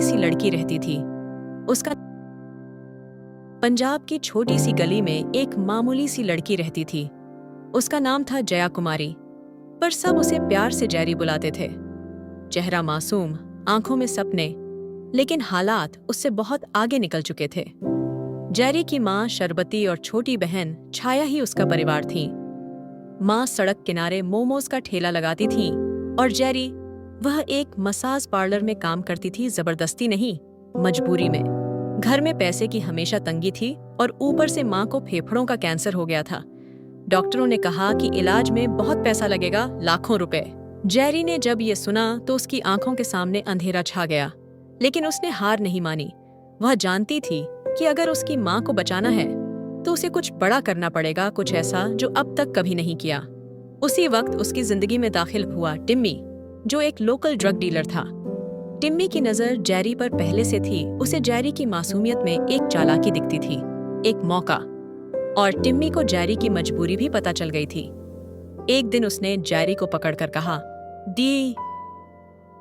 सी लड़की रहती थी। उसका पंजाब की छोटी सी गली में एक मामूली सी लड़की रहती थी। उसका नाम था जया कुमारी, पर सब उसे प्यार से जैरी बुलाते थे। चेहरा मासूम, आंखों में सपने, लेकिन हालात उससे बहुत आगे निकल चुके थे। जैरी की माँ शरबती और छोटी बहन छाया ही उसका परिवार थी। माँ सड़क किनारे मोमोज का ठेला लगाती थी और जैरी, वह एक मसाज पार्लर में काम करती थी, जबरदस्ती नहीं, मजबूरी में। घर में पैसे की हमेशा तंगी थी और ऊपर से माँ को फेफड़ों का कैंसर हो गया था। डॉक्टरों ने कहा कि इलाज में बहुत पैसा लगेगा, लाखों रुपए। जैरी ने जब ये सुना तो उसकी आंखों के सामने अंधेरा छा गया, लेकिन उसने हार नहीं मानी। वह जानती थी कि अगर उसकी माँ को बचाना है तो उसे कुछ बड़ा करना पड़ेगा, कुछ ऐसा जो अब तक कभी नहीं किया। उसी वक्त उसकी जिंदगी में दाखिल हुआ टिम्मी, जो एक लोकल ड्रग डीलर था। टिम्मी की नजर जैरी पर पहले से थी। उसे जैरी की मासूमियत में एक चालाकी दिखती थी, एक मौका। और टिम्मी को जैरी की मजबूरी भी पता चल गई थी। एक दिन उसने जैरी को पकड़कर कहा, दी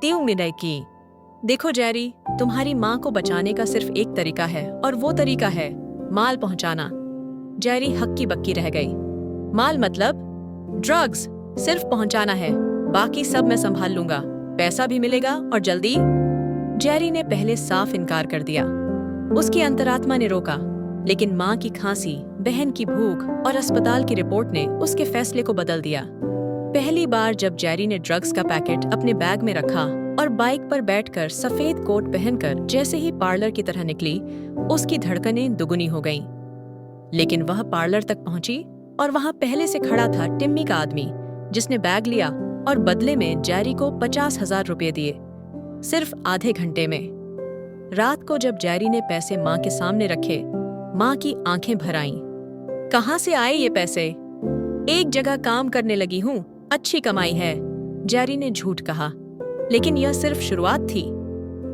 तीऊ मिनय की, देखो जैरी, तुम्हारी माँ को बचाने का सिर्फ एक तरीका है और वो तरीका है माल पहुंचाना। जैरी हक्की बक्की रह गई। माल मतलब? ड्रग्स, सिर्फ पहुंचाना है, बाकी सब मैं संभाल लूंगा, पैसा भी मिलेगा और जल्दी। जैरी ने पहले साफ इनकार कर दिया। उसकी अंतरात्मा ने रोका, लेकिन माँ की खांसी, बहन की भूख और अस्पताल की रिपोर्ट ने उसके फैसले को बदल दिया। पहली बार जब जैरी ने ड्रग्स का पैकेट अपने बैग में रखा और बाइक पर बैठकर सफेद कोट पहनकर जैसे ही पार्लर की तरह निकली, उसकी धड़कनें दुगुनी हो गईं। लेकिन वह पार्लर तक पहुंची और वहां पहले से खड़ा था टिम्मी का आदमी, जिसने बैग लिया और बदले में जैरी को 50,000 रुपये दिए, सिर्फ आधे घंटे में। रात को जब जैरी ने पैसे माँ के सामने रखे, माँ की आंखें भर आईं। कहाँ से आए ये पैसे? एक जगह काम करने लगी हूँ, अच्छी कमाई है, जैरी ने झूठ कहा। लेकिन यह सिर्फ शुरुआत थी।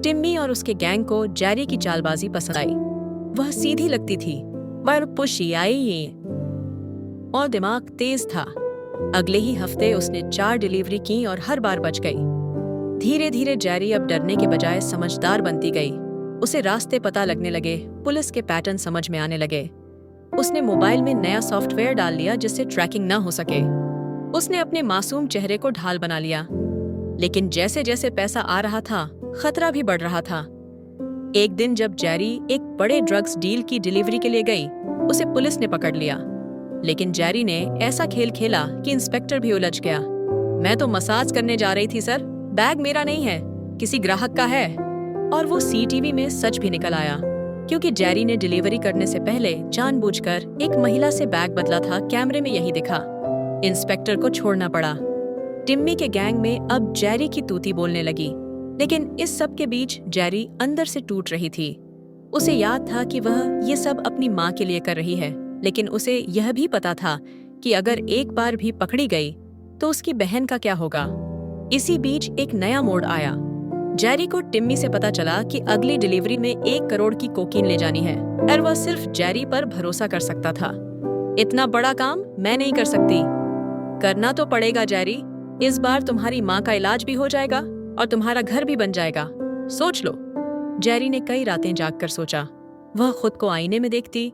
टिम्मी और उसके गैंग को जैरी की चालबाजी पसंद आई। वह सीधी लगती थी, पर पुशी आई और दिमाग तेज था। अगले ही हफ्ते उसने 4 डिलीवरी की और हर बार बच गई। धीरे धीरे जैरी अब डरने के बजाय समझदार बनती गई। उसे रास्ते पता लगने लगे, पुलिस के पैटर्न समझ में आने लगे। उसने मोबाइल में नया सॉफ्टवेयर डाल लिया जिससे ट्रैकिंग न हो सके। उसने अपने मासूम चेहरे को ढाल बना लिया। लेकिन जैसे जैसे पैसा आ रहा था, खतरा भी बढ़ रहा था। एक दिन जब जैरी एक बड़े ड्रग्स डील की डिलीवरी के लिए गई, उसे पुलिस ने पकड़ लिया। लेकिन जैरी ने ऐसा खेल खेला कि इंस्पेक्टर भी उलझ गया। मैं तो मसाज करने जा रही थी सर, बैग मेरा नहीं है, किसी ग्राहक का है। और वो सीटीवी में सच भी निकल आया, क्योंकि जैरी ने डिलीवरी करने से पहले जानबूझकर एक महिला से बैग बदला था। कैमरे में यही दिखा। इंस्पेक्टर को छोड़ना पड़ा। टिम्मी के गैंग में अब जैरी की तूती बोलने लगी। लेकिन इस सब के बीच जैरी अंदर से टूट रही थी। उसे याद था कि वह ये सब अपनी माँ के लिए कर रही है, लेकिन उसे यह भी पता था कि अगर एक बार भी पकड़ी गई तो उसकी बहन का क्या होगा। इसी बीच एक नया मोड़ आया। जैरी को टिम्मी से पता चला कि अगली डिलीवरी में 1 करोड़ की कोकीन ले जानी है, और वह सिर्फ जैरी पर भरोसा कर सकता था। इतना बड़ा काम मैं नहीं कर सकती। करना तो पड़ेगा जैरी, इस बार तुम्हारी माँ का इलाज भी हो जाएगा और तुम्हारा घर भी बन जाएगा, सोच लो। जैरी ने कई रातें जागकर सोचा। वह खुद को आईने में देखती,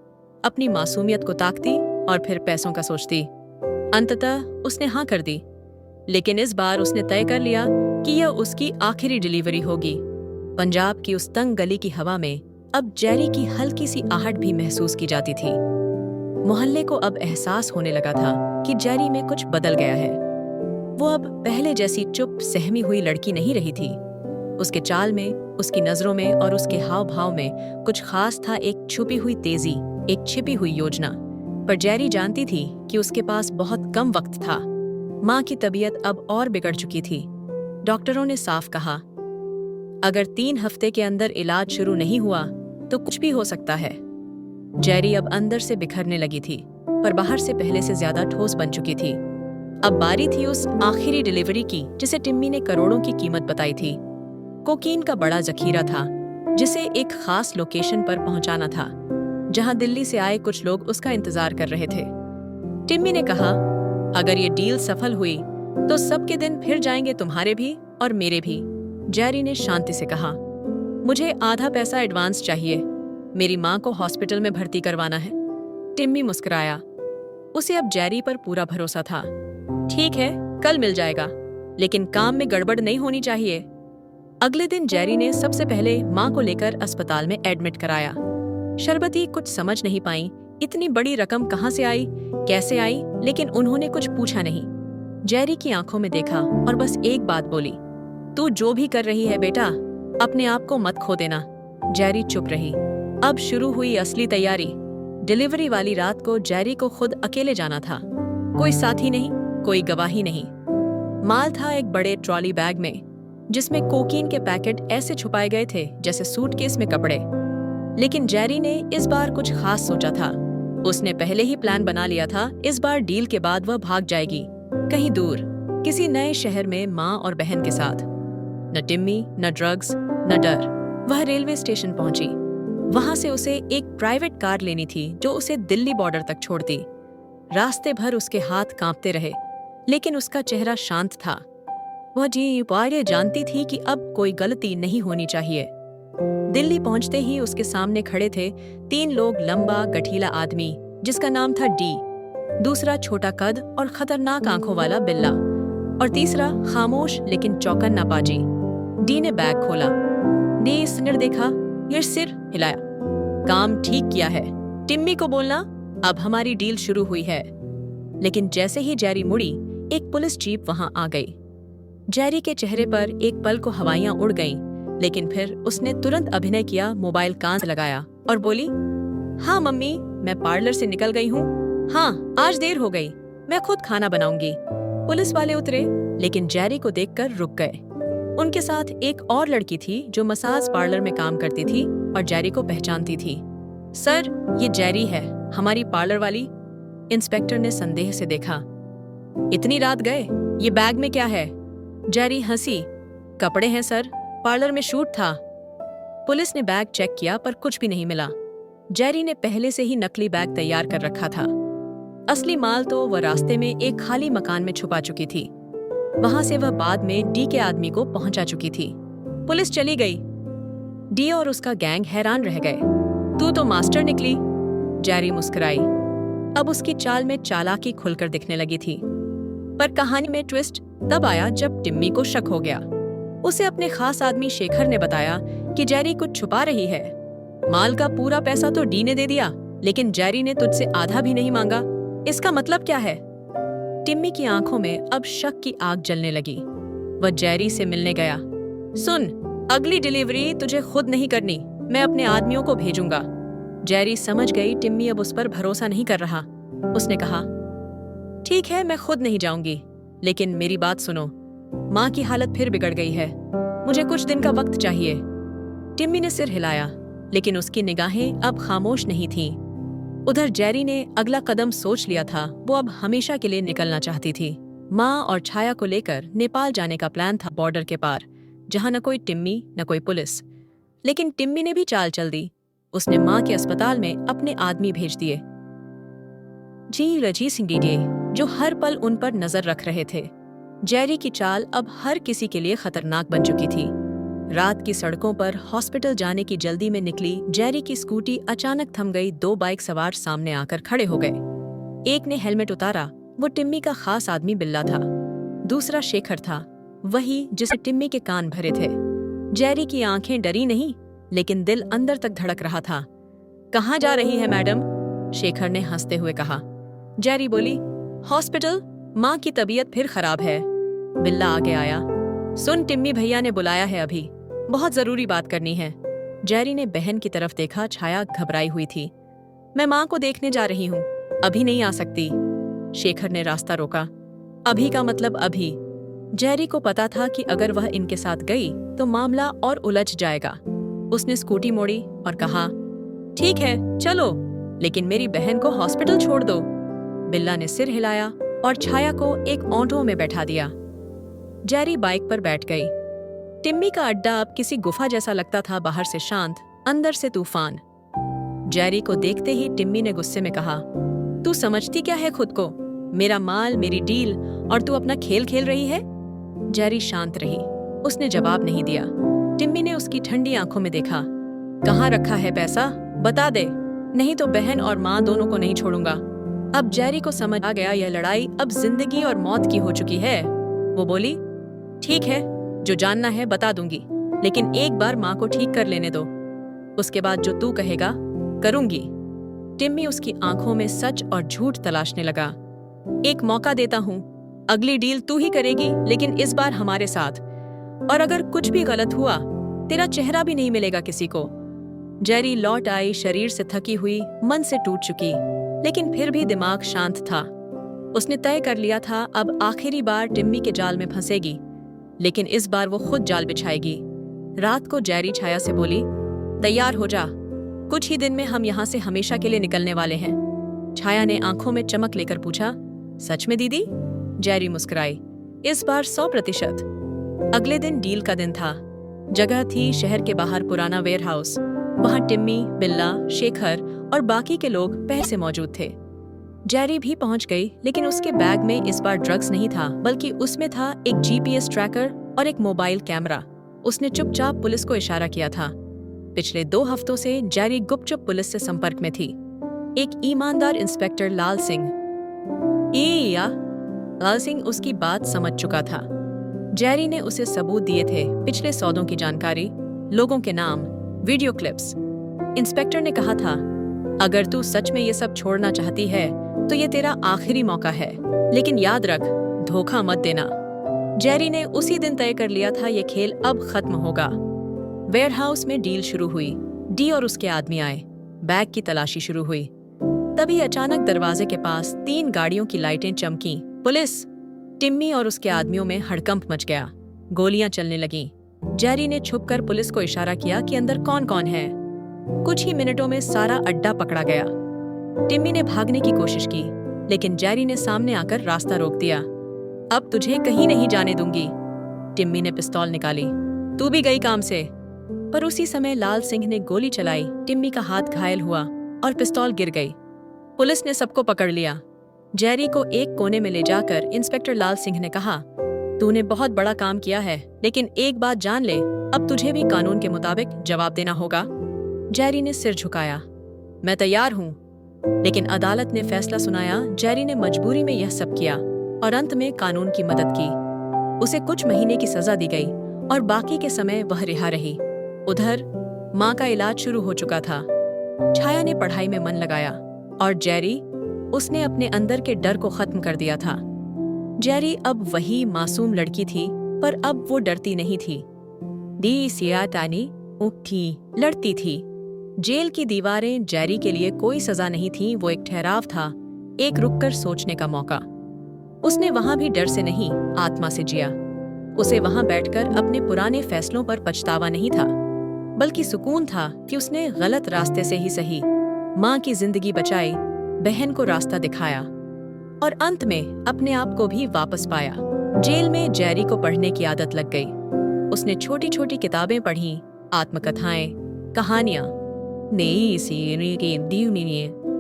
अपनी मासूमियत को ताकती और फिर पैसों का सोचती। अंततः उसने हाँ कर दी। लेकिन इस बार उसने तय कर लिया कि यह उसकी आखिरी डिलीवरी होगी। पंजाब की उस तंग गली की हवा में अब जैरी की हल्की सी आहट भी महसूस की जाती थी। मोहल्ले को अब एहसास होने लगा था कि जैरी में कुछ बदल गया है। वो अब पहले जैसी चुप सहमी हुई लड़की नहीं रही थी। उसके चाल में, उसकी नजरों में और उसके हाव भाव में कुछ खास था, एक छुपी हुई तेजी, एक छिपी हुई योजना। पर जैरी जानती थी कि उसके पास बहुत कम वक्त था। माँ की तबीयत अब और बिगड़ चुकी थी। डॉक्टरों ने साफ कहा, अगर 3 हफ्ते के अंदर इलाज शुरू नहीं हुआ तो कुछ भी हो सकता है। जैरी अब अंदर से बिखरने लगी थी, पर बाहर से पहले से ज्यादा ठोस बन चुकी थी। अब बारी थी उस आखिरी डिलीवरी की जिसे टिम्मी ने करोड़ों की कीमत बताई थी। कोकीन का बड़ा जखीरा था, जिसे एक खास लोकेशन पर पहुंचाना था, जहां दिल्ली से आए कुछ लोग उसका इंतजार कर रहे थे। टिम्मी ने कहा, अगर ये डील सफल हुई तो सबके दिन फिर जाएंगे, तुम्हारे भी और मेरे भी। जैरी ने शांति से कहा, मुझे आधा पैसा एडवांस चाहिए। मेरी माँ को हॉस्पिटल में भर्ती करवाना है। टिम्मी मुस्कुराया। उसे अब जेरी पर पूरा भरोसा था। ठीक है, कल मिल जाएगा, लेकिन काम में गड़बड़ नहीं होनी चाहिए। अगले दिन जेरी ने सबसे पहले माँ को लेकर अस्पताल में एडमिट कराया। शरबती कुछ समझ नहीं पाई, इतनी बड़ी रकम कहाँ से आई, कैसे आई, लेकिन उन्होंने कुछ पूछा नहीं। जेरी की आंखों में देखा और बस एक बात बोली, तू जो भी कर रही है बेटा, अपने आप को मत खो देना। जेरी चुप रही। अब शुरू हुई असली तैयारी। डिलीवरी वाली रात को जेरी को खुद अकेले जाना था। कोई साथी नहीं, कोई गवाही नहीं। माल था एक बड़े ट्रॉली बैग में, जिसमें कोकीन के पैकेट ऐसे छुपाए गए थे जैसे सूटकेस में कपड़े। लेकिन जेरी ने इस बार कुछ खास सोचा था। उसने पहले ही प्लान बना लिया था, इस बार डील के बाद वह भाग जाएगी, कहीं दूर, किसी नए शहर में माँ और बहन के साथ। न टिम्मी, न ड्रग्स, न डर। वह रेलवे स्टेशन पहुंची। वहां से उसे एक प्राइवेट कार लेनी थी जो उसे दिल्ली बॉर्डर तक छोड़ती। रास्ते भर उसके हाथ कांपते रहे, लेकिन उसका चेहरा शांत था। वह जी पारे जानती थी कि अब कोई गलती नहीं होनी चाहिए। दिल्ली पहुंचते ही उसके सामने खड़े थे 3 लोग। लंबा गठीला आदमी जिसका नाम था डी, दूसरा छोटा कद और खतरनाक आंखों वाला बिल्ला, और तीसरा खामोश लेकिन चौकन्ना पाजी। डी ने बैग खोला। डी सिर देखा, फिर सिर हिलाया। काम ठीक किया है, टिम्मी को बोलना, अब हमारी डील शुरू हुई है। लेकिन जैसे ही जेरी मुड़ी, एक पुलिस जीप वहां आ गई। जेरी के चेहरे पर एक पल को हवाइयां उड़ गईं, लेकिन फिर उसने तुरंत अभिनय किया, मोबाइल कान से लगाया और बोली, हाँ मम्मी, मैं पार्लर से निकल गई हूँ। हाँ, आज देर हो गई, मैं खुद खाना बनाऊंगी। पुलिस वाले उतरे, लेकिन जेरी को देखकर रुक गए। उनके साथ एक और लड़की थी जो मसाज पार्लर में काम करती थी और जेरी को पहचानती थी। सर, ये जेरी है, हमारी पार्लर वाली। इंस्पेक्टर ने संदेह से देखा। इतनी रात गए, ये बैग में क्या है? जेरी हंसी। कपड़े हैं सर, पार्लर में शूट था। पुलिस ने बैग चेक किया पर कुछ भी नहीं मिला। जेरी ने पहले से ही नकली बैग तैयार कर रखा था। असली माल तो वह रास्ते में एक खाली मकान में छुपा चुकी थी। वहां से वह बाद में डी के आदमी को पहुंचा चुकी थी। पुलिस चली गई। डी और उसका गैंग हैरान रह गए। तू तो मास्टर निकली। जेरी मुस्कुराई। अब उसकी चाल में चालाकी खुलकर दिखने लगी थी। पर कहानी में ट्विस्ट तब आया जब टिम्मी को शक हो गया। उसे अपने खास आदमी शेखर ने बताया कि जेरी कुछ छुपा रही है। माल का पूरा पैसा तो डी ने दे दिया, लेकिन जेरी ने तुझसे आधा भी नहीं मांगा। इसका मतलब क्या है? टिम्मी की आंखों में अब शक की आग जलने लगी। वह जेरी से मिलने गया। सुन, अगली डिलीवरी तुझे खुद नहीं करनी, मैं अपने आदमियों को भेजूंगा। जेरी समझ गई टिम्मी अब उस पर भरोसा नहीं कर रहा। उसने कहा, ठीक है, मैं खुद नहीं जाऊंगी, लेकिन मेरी बात सुनो, माँ की हालत फिर बिगड़ गई है, मुझे कुछ दिन का वक्त चाहिए। टिम्मी ने सिर हिलाया, लेकिन उसकी निगाहें अब खामोश नहीं थीं। उधर जेरी ने अगला कदम सोच लिया था। वो अब हमेशा के लिए निकलना चाहती थी। माँ और छाया को लेकर नेपाल जाने का प्लान था, बॉर्डर के पार, जहां न कोई टिम्मी न कोई पुलिस। लेकिन टिम्मी ने भी चाल चल दी। उसने माँ के अस्पताल में अपने आदमी भेज दिए, जी रजी सिंह डीडे, जो हर पल उन पर नजर रख रहे थे। जेरी की चाल अब हर किसी के लिए खतरनाक बन चुकी थी। रात की सड़कों पर हॉस्पिटल जाने की जल्दी में निकली जेरी की स्कूटी अचानक थम गई। 2 बाइक सवार सामने आकर खड़े हो गए। एक ने हेलमेट उतारा, वो टिम्मी का खास आदमी बिल्ला था। दूसरा शेखर था, वही जिसे टिम्मी के कान भरे थे। जेरी की आंखें डरी नहीं, लेकिन दिल अंदर तक धड़क रहा था। कहाँ जा रही है मैडम? शेखर ने हंसते हुए कहा। जेरी बोली, हॉस्पिटल, माँ की तबीयत फिर खराब है। बिल्ला आगे आया। सुन, टिम्मी भैया ने बुलाया है, अभी बहुत जरूरी बात करनी है। जेरी ने बहन की तरफ देखा। छाया घबराई हुई थी। मैं माँ को देखने जा रही हूँ, अभी नहीं आ सकती। शेखर ने रास्ता रोका। अभी का मतलब अभी। जेरी को पता था कि अगर वह इनके साथ गई तो मामला और उलझ जाएगा। उसने स्कूटी मोड़ी और कहा, ठीक है चलो, लेकिन मेरी बहन को हॉस्पिटल छोड़ दो। बिल्ला ने सिर हिलाया और छाया को एक ऑटो में बैठा दिया। जेरी बाइक पर बैठ गई। टिम्मी का अड्डा अब किसी गुफा जैसा लगता था, बाहर से शांत, अंदर से तूफान। जेरी को देखते ही टिम्मी ने गुस्से में कहा, तू समझती क्या है खुद को? मेरा माल, मेरी डील, और तू अपना खेल खेल रही है? जेरी शांत रही। उसने जवाब नहीं दिया। टिम्मी ने उसकी ठंडी आंखों में देखा। कहाँ रखा है पैसा? बता दे, नहीं तो बहन और माँ दोनों को नहीं छोड़ूंगा। अब जेरी को समझ आ गया यह लड़ाई अब जिंदगी और मौत की हो चुकी है। वो बोली, ठीक है, जो जानना है बता दूंगी, लेकिन एक बार माँ को ठीक कर लेने दो, उसके बाद जो तू कहेगा करूंगी। टिम्मी उसकी आंखों में सच और झूठ तलाशने लगा। एक मौका देता हूँ, अगली डील तू ही करेगी, लेकिन इस बार हमारे साथ, और अगर कुछ भी गलत हुआ तेरा चेहरा भी नहीं मिलेगा किसी को। जेरी लौट आई, शरीर से थकी हुई, मन से टूट चुकी, लेकिन फिर भी दिमाग शांत था। उसने तय कर लिया था अब आखिरी बार टिम्मी के जाल में फंसेगी, लेकिन इस बार वो खुद जाल बिछाएगी। रात को जेरी छाया से बोली, तैयार हो जा, कुछ ही दिन में हम यहाँ से हमेशा के लिए निकलने वाले हैं। छाया ने आंखों में चमक लेकर पूछा, सच में दीदी? जेरी मुस्कुराई, इस बार 100%। अगले दिन डील का दिन था। जगह थी शहर के बाहर पुराना वेयरहाउस। वहां टिम्मी, बिल्ला, शेखर और बाकी के लोग पहले से मौजूद थे। जेरी भी पहुंच गई, लेकिन उसके बैग में इस बार ड्रग्स नहीं था, बल्कि उसमें था एक जीपीएस ट्रैकर और एक मोबाइल कैमरा। उसने चुपचाप पुलिस को इशारा किया था। पिछले 2 हफ्तों से जेरी गुपचुप पुलिस से संपर्क में थी। एक ईमानदार इंस्पेक्टर लाल सिंह लाल सिंह उसकी बात समझ चुका था। जेरी ने उसे सबूत दिए थे, पिछले सौदों की जानकारी, लोगों के नाम, वीडियो क्लिप्स। इंस्पेक्टर ने कहा था, अगर तू सच में ये सब छोड़ना चाहती है तो ये तेरा आखिरी मौका है, लेकिन याद रख, धोखा मत देना। जेरी ने उसी दिन तय कर लिया था ये खेल अब खत्म होगा। वेयरहाउस में डील शुरू हुई। डी और उसके आदमी आए, बैग की तलाशी शुरू हुई। तभी अचानक दरवाजे के पास 3 गाड़ियों की लाइटें चमकी। पुलिस! टिम्मी और उसके आदमियों में हड़कंप मच गया। गोलियां चलने लगीं। जेरी ने छुपकर पुलिस को इशारा किया कि अंदर कौन कौन है। कुछ ही मिनटों में सारा अड्डा पकड़ा गया। टिम्मी ने भागने की कोशिश की, लेकिन जेरी ने सामने आकर रास्ता रोक दिया। अब तुझे कहीं नहीं जाने दूंगी। टिम्मी ने पिस्तौल निकाली, तू भी गई काम से। पर उसी समय लाल सिंह ने गोली चलाई। टिम्मी का हाथ घायल हुआ और पिस्तौल गिर गई। पुलिस ने सबको पकड़ लिया। जेरी को एक कोने में ले जाकर इंस्पेक्टर लाल सिंह ने कहा, तूने बहुत बड़ा काम किया है, लेकिन एक बात जान ले, अब तुझे भी कानून के मुताबिक जवाब देना होगा। जेरी ने सिर झुकाया, मैं तैयार हूँ। लेकिन अदालत ने फैसला सुनाया। जेरी ने मजबूरी में यह सब किया और अंत में कानून की मदद की। उसे कुछ महीने की सजा दी गई और बाकी के समय वह रिहा रही। उधर माँ का इलाज शुरू हो चुका था। छाया ने पढ़ाई में मन लगाया और जेरी, उसने अपने अंदर के डर को खत्म कर दिया था। जेरी अब वही मासूम लड़की थी, पर अब वो डरती नहीं थी। दी सियातानी उठी लड़ती थी। जेल की दीवारें जेरी के लिए कोई सजा नहीं थी, वो एक ठहराव था, एक रुककर सोचने का मौका। उसने वहां भी डर से नहीं, आत्मा से जिया। उसे वहां बैठकर अपने पुराने फैसलों पर पछतावा नहीं था, बल्कि सुकून था कि उसने गलत रास्ते से ही सही माँ की जिंदगी बचाई, बहन को रास्ता दिखाया और अंत में अपने आप को भी वापस पाया। जेल में जेरी को पढ़ने की आदत लग गई। उसने छोटी छोटी किताबें पढ़ी, आत्मकथाएं, कहानियां,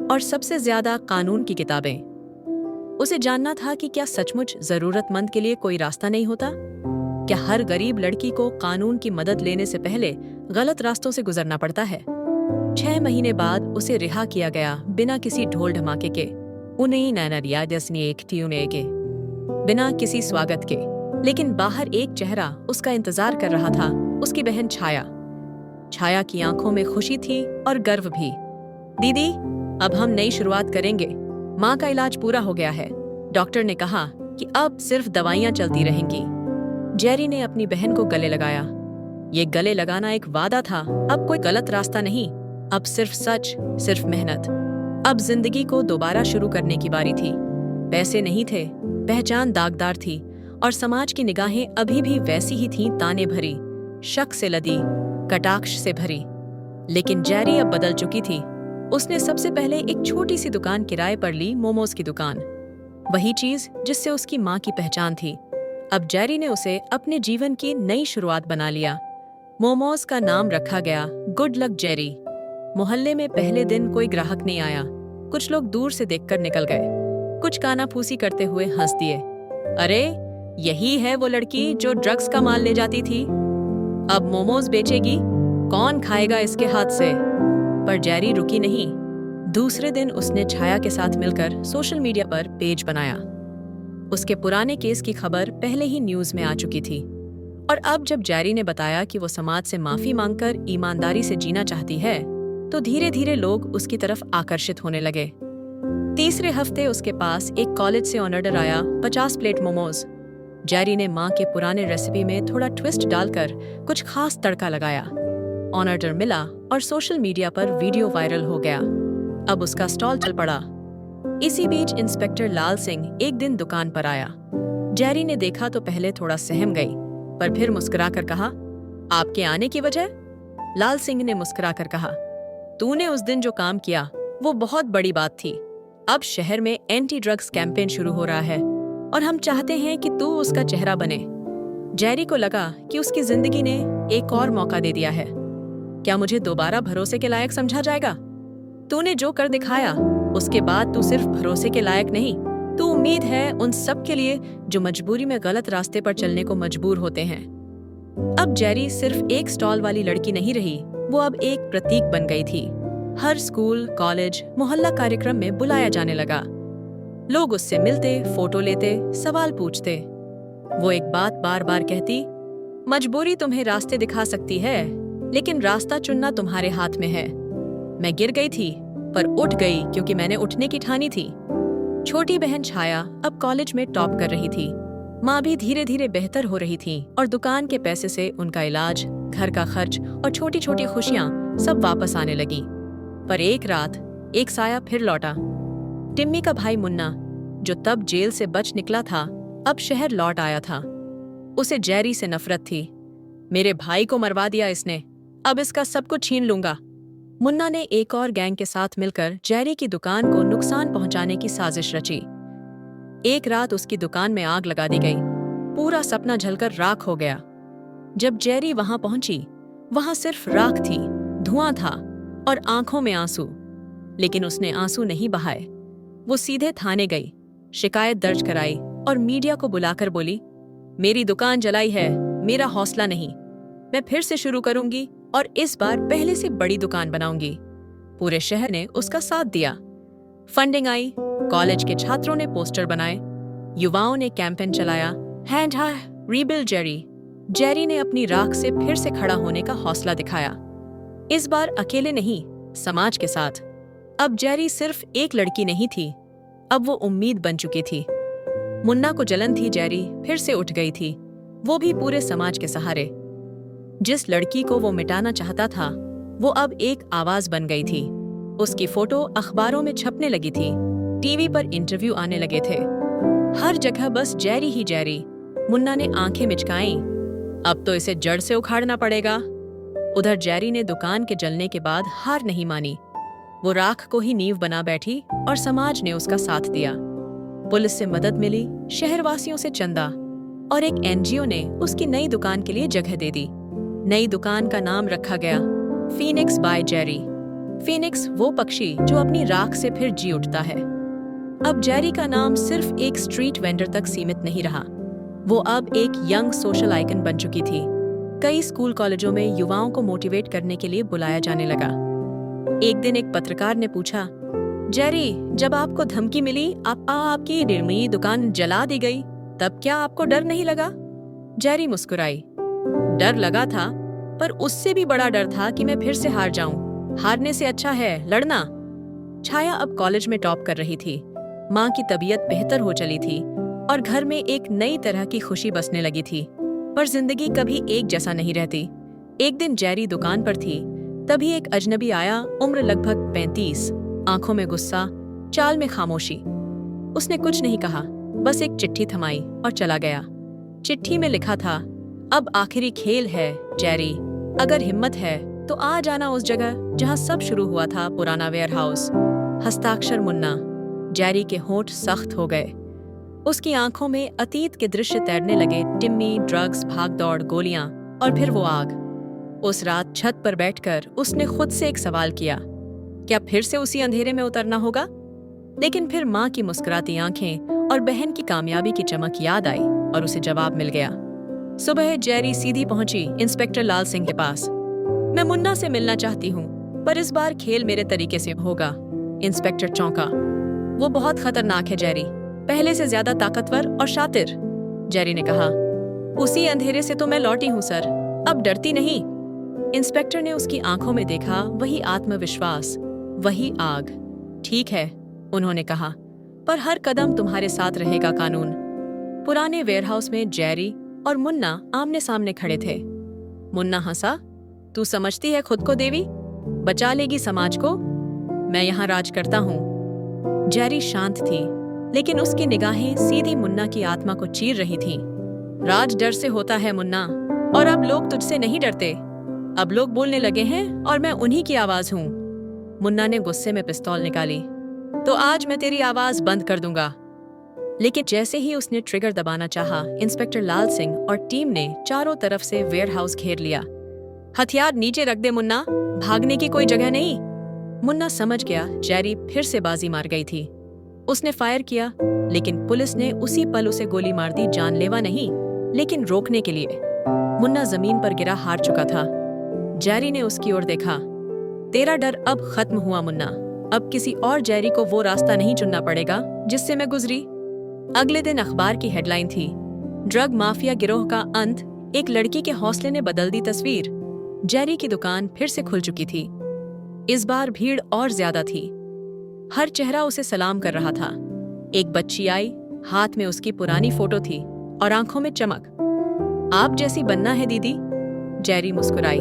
और सबसे ज्यादा कानून की किताबें। उसे जानना था कि क्या सचमुच जरूरतमंद के लिए कोई रास्ता नहीं होता? क्या हर गरीब लड़की को कानून की मदद लेने से पहले गलत रास्तों से गुजरना पड़ता है? 6 महीने बाद उसे रिहा किया गया, बिना किसी ढोल ढमाके के, बिना किसी स्वागत के। लेकिन बाहर एक चेहरा उसका इंतजार कर रहा था, उसकी बहन छाया। छाया की आंखों में खुशी थी और गर्व भी। दीदी, अब हम नई शुरुआत करेंगे। माँ का इलाज पूरा हो गया है। डॉक्टर ने कहा कि अब सिर्फ दवाइयाँ चलती रहेंगी। जेरी ने अपनी बहन को गले लगाया। ये गले लगाना एक वादा था, अब कोई गलत रास्ता नहीं, अब सिर्फ सच, सिर्फ मेहनत। अब जिंदगी को दोबारा शुरू करने की बारी थी। पैसे नहीं थे, पहचान दागदार थी और समाज की निगाहें अभी भी वैसी ही थीं, ताने भरी, शक से लदी, कटाक्ष से भरी। लेकिन जेरी अब बदल चुकी थी। उसने सबसे पहले एक छोटी सी दुकान किराए पर ली, मोमोज की दुकान। वही चीज जिससे उसकी माँ की पहचान थी। अब जेरी ने उसे अपने जीवन की नई शुरुआत बना लिया। मोमोज का नाम रखा गया गुड लक जेरी। मोहल्ले में पहले दिन कोई ग्राहक नहीं आया। कुछ लोग दूर से देखकर निकल गए, कुछ कानाफूसी करते हुए हंस दिए। अरे, यही है वो लड़की जो ड्रग्स का माल ले जाती थी। अब मोमोज बेचेगी, कौन खाएगा इसके हाथ से। पर जेरी रुकी नहीं। दूसरे दिन उसने छाया के साथ मिलकर सोशल मीडिया पर पेज बनाया। उसके पुराने केस की खबर पहले ही न्यूज में आ चुकी थी, और अब जब जेरी ने बताया कि वो समाज से माफी मांगकर ईमानदारी से जीना चाहती है, तो धीरे धीरे लोग उसकी तरफ आकर्षित होने लगे। तीसरे हफ्ते उसके पास एक कॉलेज से ऑर्डर आया 50 प्लेट मोमोज। जेरी ने माँ के पुराने रेसिपी में थोड़ा ट्विस्ट डालकर कुछ खास तड़का लगाया। ऑर्डर मिला और सोशल मीडिया पर वीडियो वायरल हो गया। अब उसका स्टॉल चल पड़ा। इसी बीच इंस्पेक्टर लाल सिंह एक दिन दुकान पर आया। जेरी ने देखा तो पहले थोड़ा सहम गई, पर फिर मुस्कुराकर कहा, आपके आने की वजह? लाल सिंह ने मुस्कुराकर कहा, तूने उस दिन जो काम किया वो बहुत बड़ी बात थी। अब शहर में एंटी ड्रग्स कैंपेन शुरू हो रहा है और हम चाहते हैं कि तू उसका चेहरा बने। जेरी को लगा कि उसकी जिंदगी ने एक और मौका दे दिया है। क्या मुझे दोबारा भरोसे के लायक समझा जाएगा? तूने जो कर दिखाया उसके बाद तू सिर्फ भरोसे के लायक नहीं, तू उम्मीद है उन सब के लिए जो मजबूरी में गलत रास्ते पर चलने को मजबूर होते हैं। अब जेरी सिर्फ एक स्टॉल वाली लड़की नहीं रही, वो अब एक प्रतीक बन गई थी। हर स्कूल, कॉलेज, मोहल्ला कार्यक्रम में बुलाया जाने लगा। लोग उससे मिलते, फोटो लेते, सवाल पूछते। वो एक बात बार बार कहती, मजबूरी तुम्हें रास्ते दिखा सकती है, लेकिन रास्ता चुनना तुम्हारे हाथ में है। मैं गिर गई थी, पर उठ गई क्योंकि मैंने उठने की ठानी थी। छोटी बहन छाया अब कॉलेज में टॉप कर रही थी। माँ भी धीरे धीरे बेहतर हो रही थी और दुकान के पैसे से उनका इलाज, घर का खर्च और छोटी छोटी खुशियाँ सब वापस आने लगी। पर एक रात एक साया फिर लौटा। टिम्मी का भाई मुन्ना, जो तब जेल से बच निकला था, अब शहर लौट आया था। उसे जेरी से नफरत थी। मेरे भाई को मरवा दिया इसने, अब इसका सब कुछ छीन लूंगा। मुन्ना ने एक और गैंग के साथ मिलकर जेरी की दुकान को नुकसान पहुंचाने की साजिश रची। एक रात उसकी दुकान में आग लगा दी गई। पूरा सपना जलकर राख हो गया। जब जेरी वहां पहुंची, वहां सिर्फ राख थी, धुआं था और आंखों में आंसू। लेकिन उसने आंसू नहीं बहाए। वो सीधे थाने गई, शिकायत दर्ज कराई और मीडिया को बुलाकर बोली, मेरी दुकान जलाई है, मेरा हौसला नहीं। मैं फिर से शुरू करूंगी और इस बार पहले से बड़ी दुकान बनाऊंगी। पूरे शहर ने उसका साथ दिया। फंडिंग आई, कॉलेज के छात्रों ने पोस्टर बनाए, युवाओं ने कैंपेन चलाया, hand high rebuild Jerry. Jerry ने अपनी राख से फिर से खड़ा होने का हौसला दिखाया। इस बार अकेले नहीं, समाज के साथ। अब जेरी सिर्फ एक लड़की नहीं थी, अब वो उम्मीद बन चुकी थी। मुन्ना को जलन थी, जेरी फिर से उठ गई थी, वो भी पूरे समाज के सहारे। जिस लड़की को वो मिटाना चाहता था, वो अब एक आवाज बन गई थी। उसकी फोटो अखबारों में छपने लगी थी, टीवी पर इंटरव्यू आने लगे थे। हर जगह बस जेरी ही जेरी। मुन्ना ने आंखें मिचकाईं, अब तो इसे जड़ से उखाड़ना पड़ेगा। उधर जेरी ने दुकान के जलने के बाद हार नहीं मानी। वो राख को ही नींव बना बैठी और समाज ने उसका साथ दिया। पुलिस से मदद मिली, शहरवासियों से चंदा, और एक एनजीओ ने उसकी नई दुकान के लिए जगह दे दी। नई दुकान का नाम रखा गया फीनिक्स बाय जेरी। फीनिक्स वो पक्षी जो अपनी राख से फिर जी उठता है। अब जेरी का नाम सिर्फ एक स्ट्रीट वेंडर तक सीमित नहीं रहा, वो अब एक यंग सोशल आइकन बन चुकी थी। कई स्कूल कॉलेजों में युवाओं को मोटिवेट करने के लिए बुलाया जाने लगा। एक दिन एक पत्रकार ने पूछा, जेरी, जब आपको धमकी मिली आपकी निर्मी दुकान जला दी गई, तब क्या आपको डर नहीं लगा? जेरी मुस्कुराई, डर लगा था, पर उससे भी बड़ा डर था कि मैं फिर से हार जाऊं। हारने से अच्छा है लड़ना। छाया अब कॉलेज में टॉप कर रही थी। माँ की तबीयत बेहतर हो चली थी और घर में एक नई तरह की खुशी बसने लगी थी। पर जिंदगी कभी एक जैसा नहीं रहती। एक दिन जेरी दुकान पर थी, तभी एक अजनबी आया, उम्र लगभग 35, आंखों में गुस्सा, चाल में खामोशी। उसने कुछ नहीं कहा, बस एक चिट्ठी थमाई और चला गया। चिट्ठी में लिखा था, अब आखिरी खेल है जेरी, अगर हिम्मत है तो आ जाना उस जगह जहां सब शुरू हुआ था, पुराना वेयरहाउस। हस्ताक्षर मुन्ना। जेरी के होंठ सख्त हो गए। उसकी आंखों में अतीत के दृश्य तैरने लगे, टिम्मी, ड्रग्स, भागदौड़, गोलियां और फिर वो आग। उस रात छत पर बैठकर उसने खुद से एक सवाल किया, क्या फिर से उसी अंधेरे में उतरना होगा? लेकिन फिर माँ की मुस्कुराती आंखें और बहन की कामयाबी की चमक याद आई और उसे जवाब मिल गया। सुबह जेरी सीधी पहुंची इंस्पेक्टर लाल सिंह के पास। मैं मुन्ना से मिलना चाहती हूँ, पर इस बार खेल मेरे तरीके से होगा। इंस्पेक्टर चौंका। वो बहुत खतरनाक है जेरी, पहले से ज्यादा ताकतवर और शातिर। जेरी ने कहा, उसी अंधेरे से तो मैं लौटी हूँ सर, अब डरती नहीं। इंस्पेक्टर ने उसकी आंखों में देखा वही आत्मविश्वास, वही आग। ठीक है, उन्होंने कहा, पर हर कदम तुम्हारे साथ रहेगा कानून। पुराने वेयरहाउस में जेरी और मुन्ना आमने सामने खड़े थे। मुन्ना हंसा। तू समझती है खुद को देवी, बचा लेगी समाज को? मैं यहाँ राज करता हूँ। जेरी शांत थी, लेकिन उसकी निगाहें सीधी मुन्ना की आत्मा को चीर रही थीं। राज डर से होता है मुन्ना, और अब लोग तुझसे नहीं डरते। अब लोग बोलने लगे हैं और मैं उन्हीं की आवाज हूँ। मुन्ना ने गुस्से में पिस्तौल निकाली। तो आज मैं तेरी आवाज बंद कर दूंगा। लेकिन जैसे ही उसने ट्रिगर दबाना चाहा, इंस्पेक्टर लाल सिंह और टीम ने चारों तरफ से वेयरहाउस घेर लिया। हथियार नीचे रख दे मुन्ना, भागने की कोई जगह नहीं। मुन्ना समझ गया जेरी फिर से बाजी मार गई थी। उसने फायर किया, लेकिन पुलिस ने उसी पल उसे गोली मार दी, जानलेवा नहीं, लेकिन रोकने के लिए। मुन्ना जमीन पर गिरा, हार चुका था। जेरी ने उसकी ओर देखा। तेरा डर अब खत्म हुआ मुन्ना, अब किसी और जेरी को वो रास्ता नहीं चुनना पड़ेगा जिससे मैं गुजरी। अगले दिन अखबार की हेडलाइन थी, ड्रग माफिया गिरोह का अंत, एक लड़की के हौसले ने बदल दी तस्वीर। जेरी की दुकान फिर से खुल चुकी थी। इस बार भीड़ और ज्यादा थी। हर चेहरा उसे सलाम कर रहा था। एक बच्ची आई, हाथ में उसकी पुरानी फोटो थी और आंखों में चमक। आप जैसी बनना है दीदी। जेरी मुस्कुराई।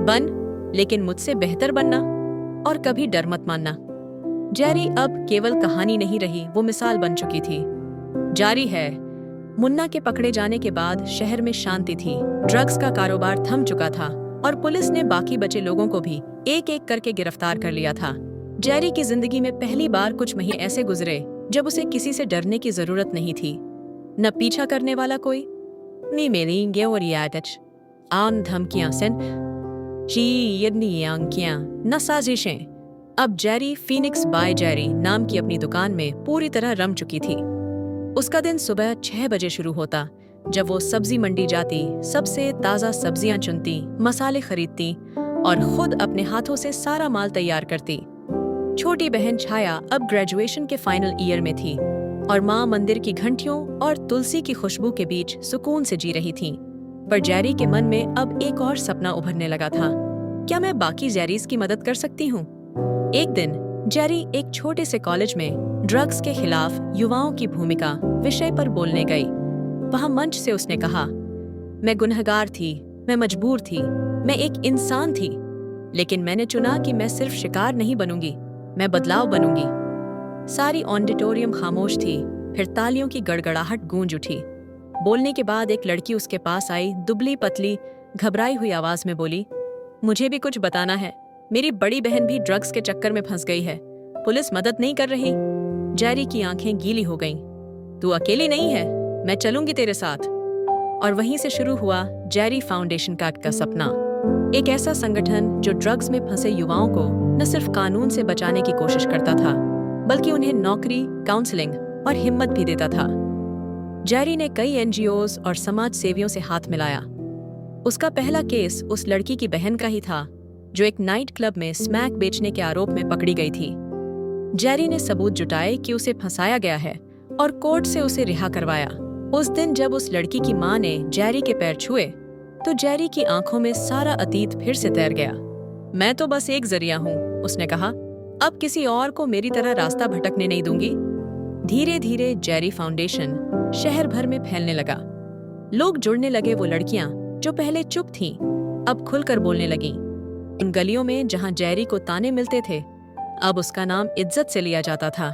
बन, लेकिन मुझसे बेहतर बनना, और कभी डर मत मानना। जेरी अब केवल कहानी नहीं रही, वो मिसाल बन चुकी थी। जारी है। मुन्ना के पकड़े जाने के बाद शहर में शांति थी। ड्रग्स का कारोबार थम चुका था और पुलिस ने बाकी बचे लोगों को भी एक एक करके गिरफ्तार कर लिया था। जेरी की जिंदगी में पहली बार कुछ महीने ऐसे गुजरे जब उसे किसी से डरने की जरूरत नहीं थी। न पीछा करने वाला कोई, नी मेरी और आन धमकियां सेन न साजिशें। अब जेरी फीनिक्स बाय जेरी नाम की अपनी दुकान में पूरी तरह रम चुकी थी। उसका दिन सुबह 6 बजे शुरू होता, जब वो सब्जी मंडी जाती, सबसे ताज़ा सब्जियां चुनती, मसाले खरीदती और खुद अपने हाथों से सारा माल तैयार करती। छोटी बहन छाया अब ग्रेजुएशन के फाइनल ईयर में थी और माँ मंदिर की घंटियों और तुलसी की खुशबू के बीच सुकून से जी रही थी। पर जेरी के मन में अब एक और सपना उभरने लगा था। क्या मैं बाकी जेरीज की मदद कर सकती हूँ? एक दिन जेरी एक छोटे से कॉलेज में ड्रग्स के खिलाफ युवाओं की भूमिका विषय पर बोलने गई। वहां मंच से उसने कहा, मैं गुनहगार थी, मैं मजबूर थी, मैं एक इंसान थी, लेकिन मैंने चुना कि मैं सिर्फ शिकार नहीं बनूंगी, मैं बदलाव बनूंगी। सारी ऑडिटोरियम खामोश थी, फिर तालियों की गड़गड़ाहट गूंज उठी। बोलने के बाद एक लड़की उसके पास आई, दुबली पतली, घबराई हुई आवाज में बोली, मुझे भी कुछ बताना है। मेरी बड़ी बहन भी ड्रग्स के चक्कर में फंस गई है, पुलिस मदद नहीं कर रही। जेरी की आंखें गीली हो गईं। तू अकेली नहीं है, मैं चलूंगी तेरे साथ। और वहीं से शुरू हुआ जेरी फाउंडेशन का सपना। एक ऐसा संगठन जो ड्रग्स में फंसे युवाओं को न सिर्फ कानून से बचाने की कोशिश करता था, बल्कि उन्हें नौकरी, काउंसलिंग और हिम्मत भी देता था। जेरी ने कई एनजीओज और समाज सेवियों से हाथ मिलाया। उसका पहला केस उस लड़की की बहन का ही था जो एक नाइट क्लब में स्मैक बेचने के आरोप में पकड़ी गई थी। जेरी ने सबूत जुटाए कि उसे फंसाया गया है और कोर्ट से उसे रिहा करवाया। उस दिन जब उस लड़की की मां ने जेरी के पैर छुए, तो जेरी की आंखों में सारा अतीत फिर से तैर गया। मैं तो बस एक जरिया हूँ, उसने कहा, अब किसी और को मेरी तरह रास्ता भटकने नहीं दूंगी। धीरे धीरे जेरी फाउंडेशन शहर भर में फैलने लगा। लोग जुड़ने लगे। वो लड़कियां जो पहले चुप थीं, अब खुलकर बोलने लगीं। उन गलियों में जहां जेरी को ताने मिलते थे, अब उसका नाम इज्जत से लिया जाता था।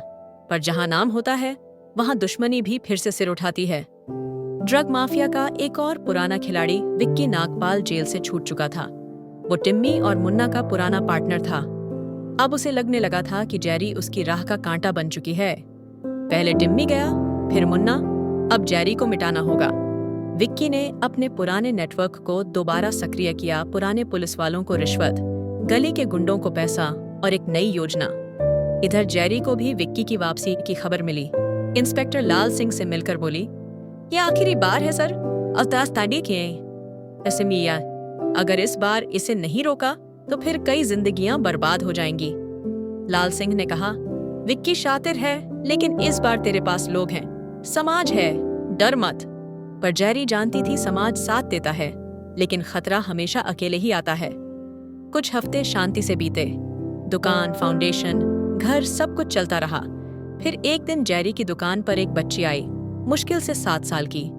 पर जहां नाम होता है, वहां दुश्मनी भी फिर से सिर उठाती है। ड्रग माफिया का एक और पुराना खिलाड़ी विक्की नागपाल जेल से छूट चुका था। वो टिम्मी और मुन्ना का पुराना पार्टनर था। अब उसे लगने लगा था कि जेरी उसकी राह का कांटा बन चुकी है। पहले टिम्मी गया, फिर मुन्ना, अब जेरी को मिटाना होगा। विक्की ने अपने पुराने नेटवर्क को दोबारा सक्रिय किया। पुराने पुलिस वालों को रिश्वत, गली के गुंडों को पैसा और एक नई योजना। इधर जेरी को भी विक्की की वापसी की खबर मिली। इंस्पेक्टर लाल सिंह से मिलकर बोली, ये आखिरी बार है सर, मिया, अगर इस बार इसे नहीं रोका तो फिर कई जिंदगियां बर्बाद हो जाएंगी। लाल सिंह ने कहा, विक्की शातिर है, लेकिन इस बार तेरे पास लोग हैं, समाज है, डर मत। पर जेरी जानती थी समाज साथ देता है, लेकिन खतरा हमेशा अकेले ही आता है। कुछ हफ्ते शांति से बीते। दुकान, फाउंडेशन, घर सब कुछ चलता रहा। फिर एक दिन जेरी की दुकान पर एक बच्ची आई, मुश्किल से 7 साल की।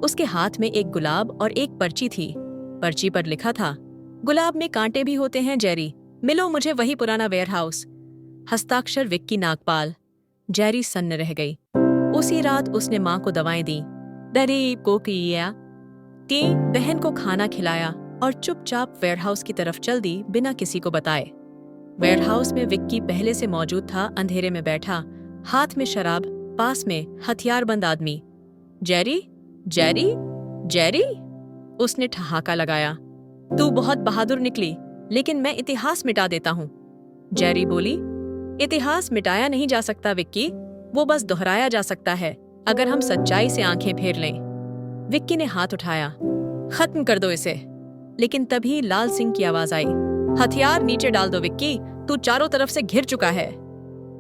उसके हाथ में एक गुलाब और एक पर्ची थी। पर्ची पर लिखा था, गुलाब में कांटे भी होते हैं जेरी, मिलो मुझे वही पुराना वेयरहाउस। हस्ताक्षर विक्की नागपाल। जेरी सन्न रह गई। उसी रात उसने माँ को दवाएं दी, दरीब को किया, बहन को खाना खिलाया और चुपचाप वेयरहाउस की तरफ चल दी बिना किसी को बताए। वेयरहाउस में विक्की पहले से मौजूद था, अंधेरे में बैठा, हाथ में शराब, पास में हथियारबंद आदमी। जेरी, जेरी, जेरी, उसने ठहाका लगाया। तू बहुत बहादुर निकली, लेकिन मैं इतिहास मिटा देता हूँ। जेरी बोली, इतिहास मिटाया नहीं जा सकता विक्की, वो बस दोहराया जा सकता है अगर हम सच्चाई से आंखें फेर लें। विक्की ने हाथ उठाया, खत्म कर दो इसे। लेकिन तभी लाल सिंह की आवाज आई, हथियार नीचे डाल दो विक्की, तू चारों तरफ से घिर चुका है।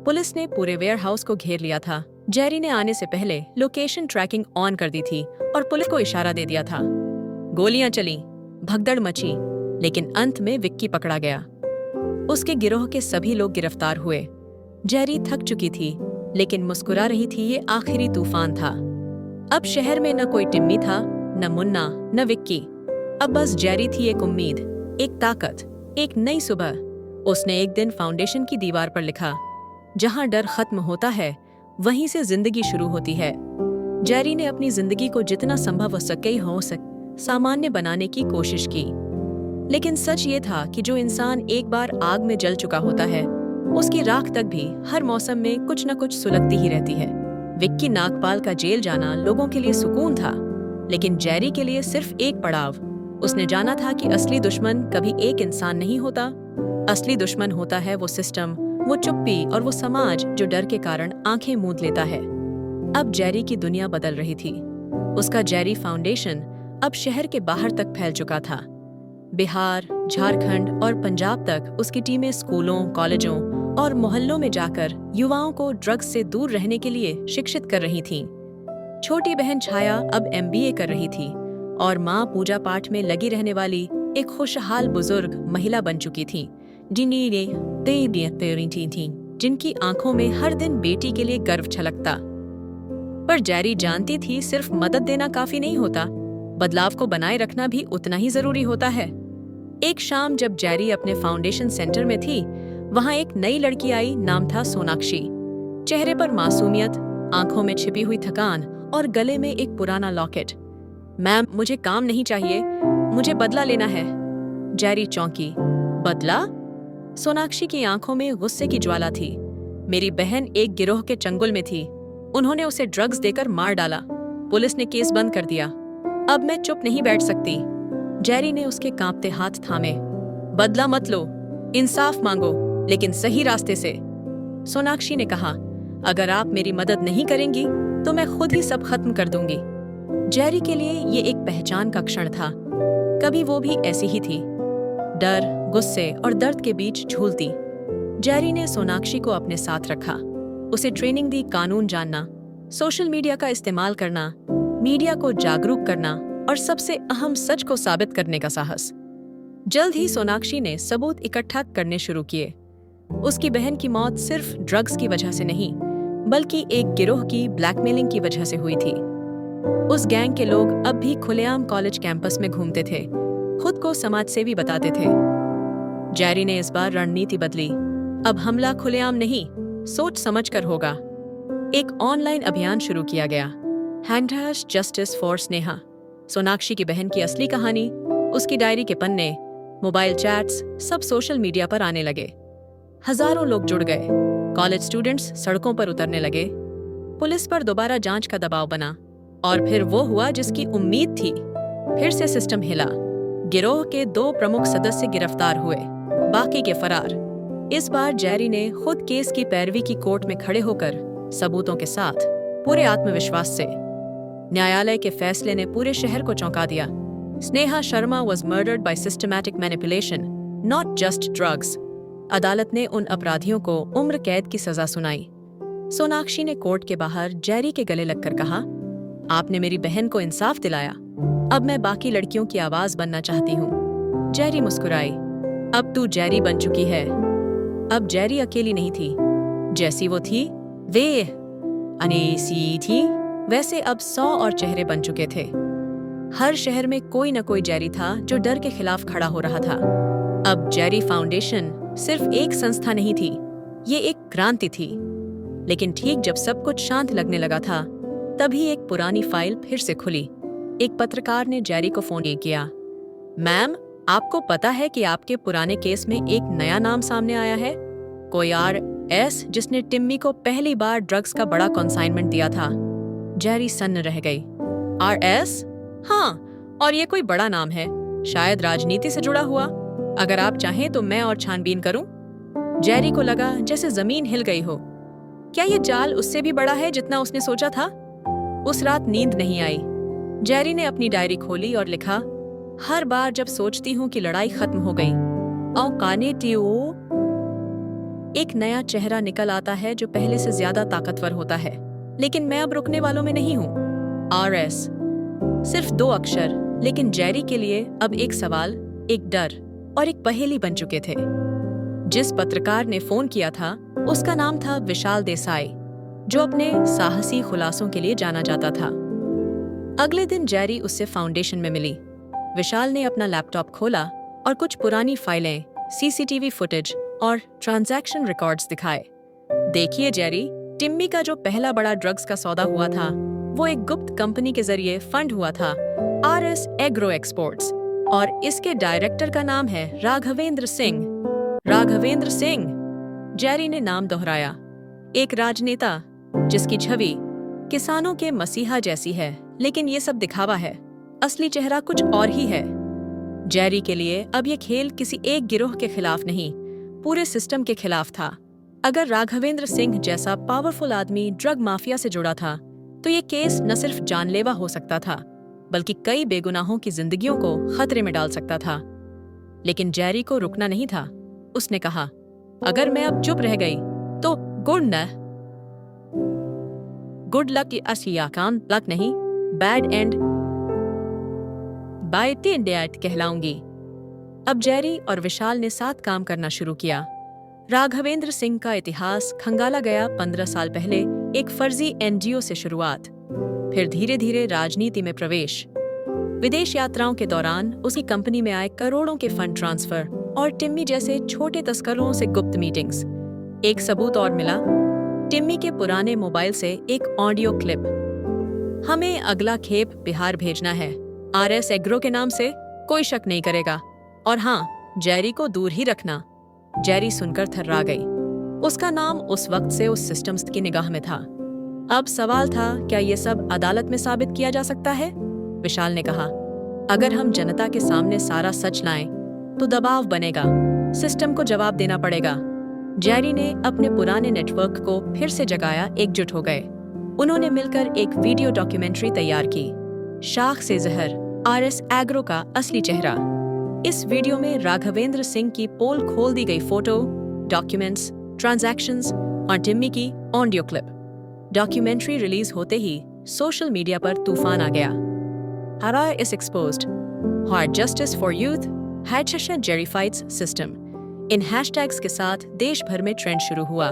पुलिस ने पूरे वेयरहाउस को घेर लिया था। जेरी ने आने से पहले लोकेशन ट्रैकिंग ऑन कर दी थी और पुलिस को इशारा दे दिया था। गोलियां चली, भगदड़ मची, लेकिन अंत में विक्की पकड़ा गया। उसके गिरोह के सभी लोग गिरफ्तार हुए। जेरी थक चुकी थी, लेकिन मुस्कुरा रही थी, ये आखिरी तूफान था। अब शहर में न कोई टिम्मी था, न मुन्ना, न विक्की। अब बस जेरी थी, एक उम्मीद, एक ताकत, एक नई सुबह। उसने एक दिन फाउंडेशन की दीवार पर लिखा, जहां डर खत्म होता है वहीं से जिंदगी शुरू होती है। जेरी ने अपनी जिंदगी को जितना संभव हो सके सामान्य बनाने की कोशिश की, लेकिन सच ये था कि जो इंसान एक बार आग में जल चुका होता है, उसकी राख तक भी हर मौसम में कुछ न कुछ सुलगती ही रहती है। विक्की नागपाल का जेल जाना लोगों के लिए सुकून था, लेकिन जेरी के लिए सिर्फ एक पड़ाव। उसने जाना था कि असली दुश्मन कभी एक इंसान नहीं होता, असली दुश्मन होता है वो सिस्टम, वो चुप्पी और वो समाज जो डर के कारण आंखें मूंद लेता है। अब जेरी की दुनिया बदल रही थी। उसका जेरी फाउंडेशन अब शहर के बाहर तक फैल चुका था। बिहार, झारखंड और पंजाब तक उसकी टीमें स्कूलों, कॉलेजों और मोहल्लों में जाकर युवाओं को ड्रग्स से दूर रहने के लिए शिक्षित कर रही थीं। छोटी बहन छाया अब MBA कर रही थी और माँ पूजा पाठ में लगी रहने वाली एक खुशहाल बुजुर्ग महिला बन चुकी थी, जिनकी आंखों में हर दिन बेटी के लिए गर्व छलकता। पर जेरी जानती थी सिर्फ मदद देना काफी नहीं होता, बदलाव को बनाए रखना भी उतना ही जरूरी होता है। एक शाम जब जेरी अपने फाउंडेशन सेंटर में थी, वहां एक नई लड़की आई, नाम था सोनाक्षी। चेहरे पर मासूमियत, आंखों में छिपी हुई थकान और गले में एक पुराना लॉकेट। मैम, मुझे काम नहीं चाहिए, मुझे बदला लेना है। जेरी चौंकी। बदला? सोनाक्षी की आंखों में गुस्से की ज्वाला थी। मेरी बहन एक गिरोह के चंगुल में थी, उन्होंने उसे ड्रग्स देकर मार डाला, पुलिस ने केस बंद कर दिया। अब मैं चुप नहीं बैठ सकती। जेरी ने उसके कांपते हाथ थामे। बदला मत लो, इंसाफ मांगो, लेकिन सही रास्ते से। सोनाक्षी ने कहा, अगर आप मेरी मदद नहीं करेंगी तो मैं खुद ही सब खत्म कर दूंगी। जेरी के लिए ये एक पहचान का क्षण था। कभी वो भी ऐसी ही थी, डर, गुस्से और दर्द के बीच झूलती। जेरी ने सोनाक्षी को अपने साथ रखा, उसे ट्रेनिंग दी, कानून जानना, सोशल मीडिया का इस्तेमाल करना, मीडिया को जागरूक करना और सबसे अहम सच को साबित करने का साहस। जल्द ही सोनाक्षी ने सबूत इकट्ठा करने शुरू किए। उसकी बहन की मौत सिर्फ ड्रग्स की वजह से नहीं, बल्कि एक गिरोह की ब्लैकमेलिंग की वजह से हुई थी। उस गैंग के लोग अब भी खुलेआम कॉलेज कैंपस में घूमते थे, खुद को समाजसेवी बताते थे। जेरी ने इस बार रणनीति बदली। अब हमला खुलेआम नहीं, सोच समझ कर होगा। एक ऑनलाइन अभियान शुरू किया गया, #जस्टिस फॉर स्नेहा। सोनाक्षी की बहन की असली कहानी, उसकी डायरी के पन्ने, मोबाइल चैट्स, सब सोशल मीडिया पर आने लगे। हजारों लोग जुड़ गए, कॉलेज स्टूडेंट्स सड़कों पर उतरने लगे। पुलिस पर दोबारा जांच का दबाव बना और फिर वो हुआ जिसकी उम्मीद थी। फिर से सिस्टम हिला। गिरोह के 2 प्रमुख सदस्य गिरफ्तार हुए, बाकी के फरार। इस बार जेरी ने खुद केस की पैरवी की कोर्ट में खड़े होकर सबूतों के साथ पूरे आत्मविश्वास से न्यायालय के फैसले ने पूरे शहर को चौंका दिया। Sneha Sharma was murdered by systematic manipulation, not just drugs. अदालत ने उन अपराधियों को उम्र कैद की सजा सुनाई। सोनाक्षी ने कोर्ट के बाहर जेरी के गले लगकर कहा, आपने मेरी बहन को इंसाफ दिलाया। अब मैं बाकी लड़कियों की आवाज बनना चाहती हूँ। जेरी मुस्कुराई। अब तू जेरी बन चुकी है। अब जेरी अकेली नहीं थी। जैसी वो थी, वे अनेसी थी, वैसे अब 100 और चेहरे बन चुके थे। हर शहर में कोई न कोई जेरी था जो डर के खिलाफ खड़ा हो रहा था। अब जेरी फाउंडेशन सिर्फ एक संस्था नहीं थी, ये एक क्रांति थी। लेकिन ठीक जब सब कुछ शांत लगने लगा था, तभी एक पुरानी फाइल फिर से खुली। एक पत्रकार ने जेरी को फोन किया। मैम, आपको पता है कि आपके पुराने केस में एक नया नाम सामने आया है? कोई RS, जिसने टिम्मी को पहली बार ड्रग्स का बड़ा कंसाइनमेंट दिया था। जेरी सन्न रह गई। RS? हाँ, और ये कोई बड़ा नाम है, शायद राजनीति से जुड़ा हुआ। अगर आप चाहें तो मैं और छानबीन करूं। जेरी को लगा जैसे जमीन हिल गई हो। क्या ये जाल उससे भी बड़ा है जितना उसने सोचा था? उस रात नींद नहीं आई। जेरी ने अपनी डायरी खोली और लिखा, हर बार जब सोचती हूँ कि लड़ाई खत्म हो गई, एक नया चेहरा निकल आता है जो पहले से ज्यादा ताकतवर होता है। लेकिन मैं अब रुकने वालों में नहीं हूँ। RS, सिर्फ 2 अक्षर, लेकिन जेरी के लिए अब एक सवाल, एक डर और एक पहेली बन चुके थे। जिस पत्रकार ने फोन किया था, उसका नाम था विशाल देसाई, जो अपने साहसी खुलासों के लिए जाना जाता था। अगले दिन जेरी उससे फाउंडेशन में मिली। विशाल ने अपना लैपटॉप खोला और कुछ पुरानी फाइलें, CCTV फुटेज और ट्रांजैक्शन रिकॉर्ड्स दिखाए। देखिए जेरी, टिम्मी का जो पहला बड़ा ड्रग्स का सौदा हुआ था, वो एक गुप्त कंपनी के जरिए फंड हुआ था, RS एग्रो एक्सपोर्ट्स, और इसके डायरेक्टर का नाम है राघवेंद्र सिंह। राघवेंद्र सिंह, जेरी ने नाम दोहराया। एक राजनेता जिसकी छवि किसानों के मसीहा जैसी है, लेकिन ये सब दिखावा है, असली चेहरा कुछ और ही है। जेरी के लिए अब ये खेल किसी एक गिरोह के खिलाफ नहीं, पूरे सिस्टम के खिलाफ था। अगर राघवेंद्र सिंह जैसा पावरफुल आदमी ड्रग माफिया से जुड़ा था, तो ये केस न सिर्फ जानलेवा हो सकता था, बल्कि कई बेगुनाहों की जिंदगियों को खतरे में डाल सकता था। लेकिन जेरी को रुकना नहीं था। उसने कहा, अगर मैं अब चुप रह गई तो गुड लक की असियाकान लक नहीं, बैड एंड बाय डेट कहलाऊंगी। अब जेरी और विशाल ने साथ काम करना शुरू किया। राघवेंद्र सिंह का इतिहास खंगाला गया 15 साल पहले एक फर्जी NGO से शुरुआत, फिर धीरे धीरे राजनीति में प्रवेश, विदेश यात्राओं के दौरान उसकी कंपनी में आए करोड़ों के फंड ट्रांसफर और टिम्मी जैसे छोटे तस्करों से गुप्त मीटिंग्स। एक सबूत और मिला, टिम्मी के पुराने मोबाइल से एक ऑडियो क्लिप। हमें अगला खेप बिहार भेजना है, RS एग्रो के नाम से, कोई शक नहीं करेगा, और हाँ, जेरी को दूर ही रखना। जेरी सुनकर थर्रा गई। उसका नाम उस वक्त से उस सिस्टम की निगाह में था। अब सवाल था, क्या ये सब अदालत में साबित किया जा सकता है? विशाल ने कहा, अगर हम जनता के सामने सारा सच लाएं, तो दबाव बनेगा, सिस्टम को जवाब देना पड़ेगा। जेरी ने अपने पुराने नेटवर्क को फिर से जगाया, एकजुट हो गए। उन्होंने मिलकर एक वीडियो डॉक्यूमेंट्री तैयार की, शाख से जहर, RS एग्रो का असली चेहरा। इस वीडियो में राघवेंद्र सिंह की पोल खोल दी गई फोटो, डॉक्यूमेंट्स, ट्रांजैक्शंस और टिम्मी की ऑडियो क्लिप। डॉक्यूमेंट्री रिलीज होते ही सोशल मीडिया पर तूफान आ गया। हरा is exposed, hard justice for youth, हैचशा जेरी फाइट्स सिस्टम। इन हैशटैग्स के साथ देश भर में ट्रेंड शुरू हुआ।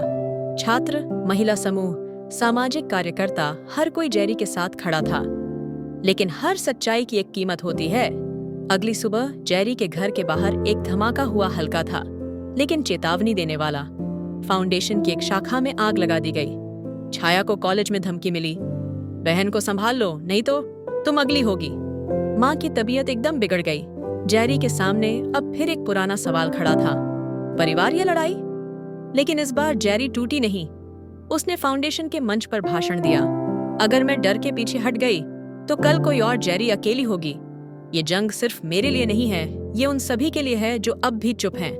छात्र, महिला समूह, सामाजिक कार्यकर्ता, हर कोई जेरी के साथ खड़ा था। लेकिन हर सच्चाई की एक कीमत होती है। अगली सुबह जेरी के घर के बाहर एक धमाका हुआ, हल्का था लेकिन चेतावनी देने वाला। फाउंडेशन की एक शाखा में आग लगा दी गई। छाया को कॉलेज में धमकी मिली, बहन को संभाल लो नहीं तो तुम अगली होगी। माँ की तबीयत एकदम बिगड़ गई। जेरी के सामने अब फिर एक पुराना सवाल खड़ा था, परिवार या लड़ाई? लेकिन इस बार जेरी टूटी नहीं। उसने फाउंडेशन के मंच पर भाषण दिया, अगर मैं डर के पीछे हट गई तो कल कोई और जेरी अकेली होगी। ये जंग सिर्फ मेरे लिए नहीं है, ये उन सभी के लिए है जो अब भी चुप हैं।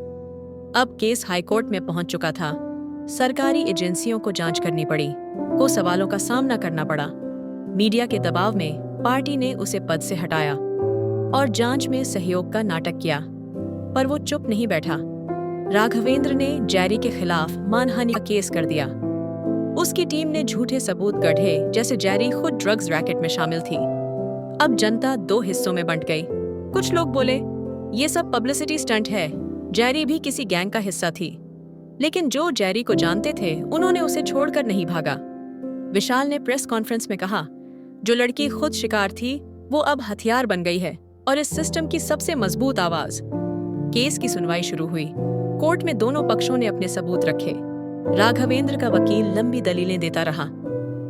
अब केस हाईकोर्ट में पहुंच चुका था। सरकारी एजेंसियों को जांच करनी पड़ी, को सवालों का सामना करना पड़ा। मीडिया के दबाव में पार्टी ने उसे पद से हटाया और जांच में सहयोग का नाटक किया, पर वो चुप नहीं बैठा। राघवेंद्र ने जेरी के खिलाफ मानहानि का केस कर दिया। उसकी टीम ने झूठे सबूत गढ़े जैसे जेरी खुद ड्रग्स रैकेट में शामिल थी। अब जनता दो हिस्सों में बंट गई। कुछ लोग बोले ये सब पब्लिसिटी स्टंट है, जेरी भी किसी गैंग का हिस्सा थी। लेकिन जो जेरी को जानते थे उन्होंने उसे छोड़कर नहीं भागा। विशाल ने प्रेस कॉन्फ्रेंस में कहा, जो लड़की खुद शिकार थी वो अब हथियार बन गई है और इस सिस्टम की सबसे मजबूत आवाज। केस की सुनवाई शुरू हुई। कोर्ट में दोनों पक्षों ने अपने सबूत रखे। राघवेंद्र का वकील लंबी दलीलें देता रहा,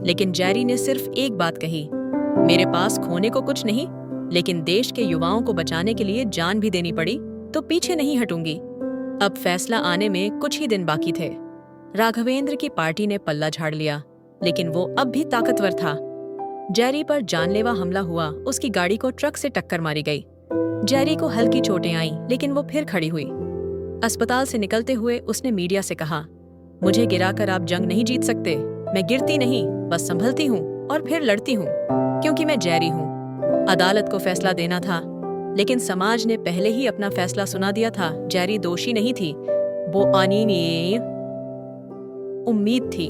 लेकिन जेरी ने सिर्फ एक बात कही, मेरे पास खोने को कुछ नहीं, लेकिन देश के युवाओं को बचाने के लिए जान भी देनी पड़ी तो पीछे नहीं हटूंगी। अब फैसला आने में कुछ ही दिन बाकी थे। राघवेंद्र की पार्टी ने पल्ला झाड़ लिया, लेकिन वो अब भी ताकतवर था। जेरी पर जानलेवा हमला हुआ, उसकी गाड़ी को ट्रक से टक्कर मारी गई। जेरी को हल्की चोटें आईं, लेकिन वो फिर खड़ी हुई। अस्पताल से निकलते हुए उसने मीडिया से कहा, मुझे गिराकर आप जंग नहीं जीत सकते। मैं गिरती नहीं, बस संभलती हूँ और फिर लड़ती हूँ, क्योंकि मैं जेरी हूँ। अदालत को फैसला देना था, लेकिन समाज ने पहले ही अपना फैसला सुना दिया था। जेरी दोषी नहीं थी, वो अनिवार्य उम्मीद थी।